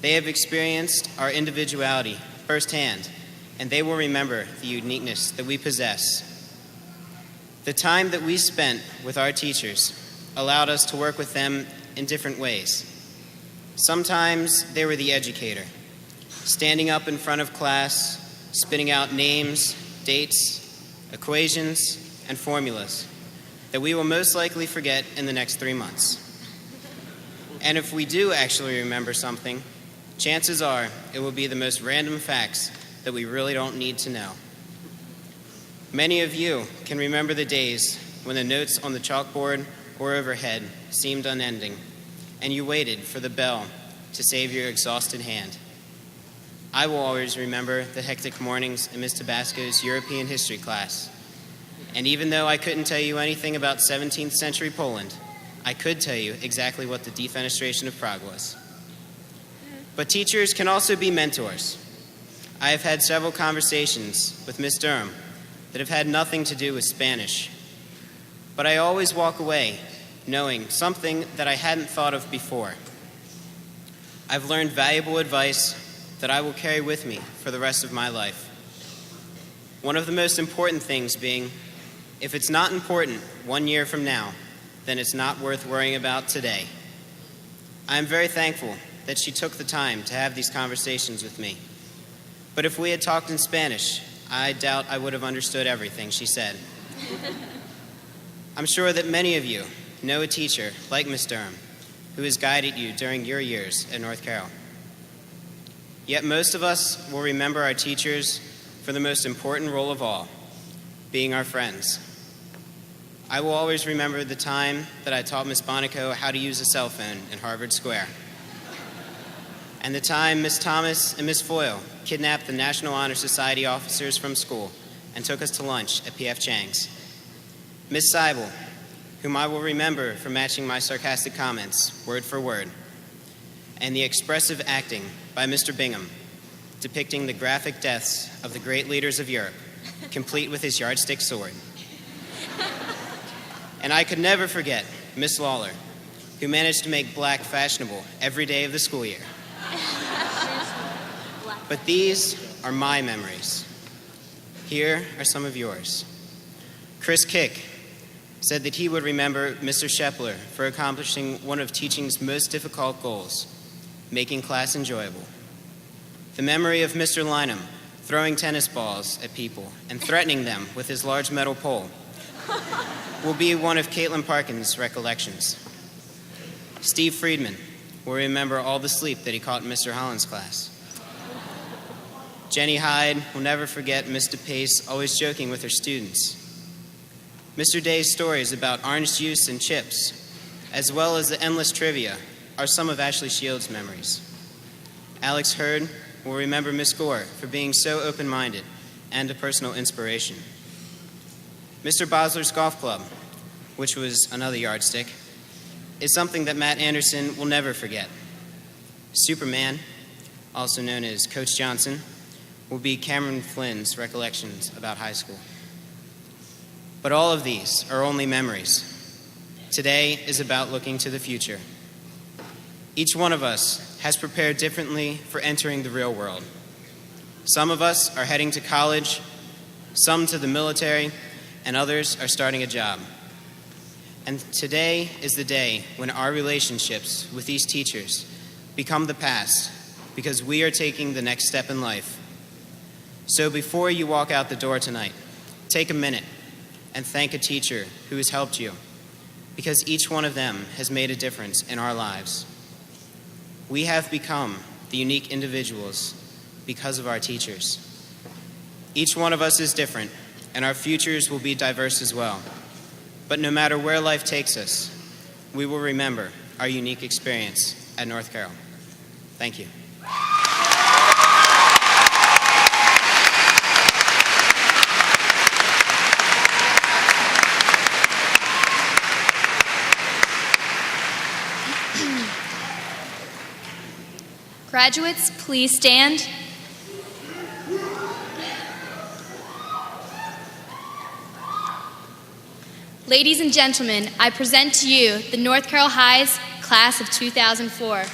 Speaker 15: They have experienced our individuality firsthand, and they will remember the uniqueness that we possess. The time that we spent with our teachers allowed us to work with them in different ways. Sometimes they were the educator, standing up in front of class, spitting out names, dates, equations, and formulas that we will most likely forget in the next 3 months. And if we do actually remember something, chances are it will be the most random facts that we really don't need to know. Many of you can remember the days when the notes on the chalkboard or overhead seemed unending, and you waited for the bell to save your exhausted hand. I will always remember the hectic mornings in Ms. Tabasco's European history class. And even though I couldn't tell you anything about 17th century Poland, I could tell you exactly what the defenestration of Prague was. But teachers can also be mentors. I have had several conversations with Miss Durham that have had nothing to do with Spanish. But I always walk away knowing something that I hadn't thought of before. I've learned valuable advice that I will carry with me for the rest of my life. One of the most important things being, if it's not important 1 year from now, then it's not worth worrying about today. I am very thankful that she took the time to have these conversations with me. But if we had talked in Spanish, I doubt I would have understood everything she said. I'm sure that many of you know a teacher like Miss Durham who has guided you during your years at North Carroll. Yet most of us will remember our teachers for the most important role of all, being our friends. I will always remember the time that I taught Miss Bonico how to use a cell phone in Harvard Square, and the time Miss Thomas and Miss Foyle kidnapped the National Honor Society officers from school and took us to lunch at P.F. Chang's. Miss Seibel, whom I will remember for matching my sarcastic comments word for word, and the expressive acting by Mr. Bingham, depicting the graphic deaths of the great leaders of Europe, complete with his yardstick sword. And I could never forget Miss Lawler, who managed to make black fashionable every day of the school year. But these are my memories. Here are some of yours. Chris Kick said that he would remember Mr. Shepler for accomplishing one of teaching's most difficult goals, making class enjoyable. The memory of Mr. Lynham throwing tennis balls at people and threatening them with his large metal pole will be one of Caitlin Parkin's recollections. Steve Friedman will remember all the sleep that he caught in Mr. Holland's class. Jenny Hyde will never forget Miss DePace always joking with her students. Mr. Day's stories about orange juice and chips, as well as the endless trivia, are some of Ashley Shields' memories. Alex Hurd will remember Miss Gore for being so open-minded and a personal inspiration. Mr. Bosler's Golf Club, which was another yardstick, is something that Matt Anderson will never forget. Superman, also known as Coach Johnson, will be Cameron Flynn's recollections about high school. But all of these are only memories. Today is about looking to the future. Each one of us has prepared differently for entering the real world. Some of us are heading to college, some to the military, and others are starting a job. And today is the day when our relationships with these teachers become the past because we are taking the next step in life. So before you walk out the door tonight, take a minute and thank a teacher who has helped you, because each one of them has made a difference in our lives. We have become the unique individuals because of our teachers. Each one of us is different, and our futures will be diverse as well. But no matter where life takes us, we will remember our unique experience at North Carroll. Thank you.
Speaker 1: Graduates, please stand. Ladies and gentlemen, I present to you the North Carroll High's class of 2004.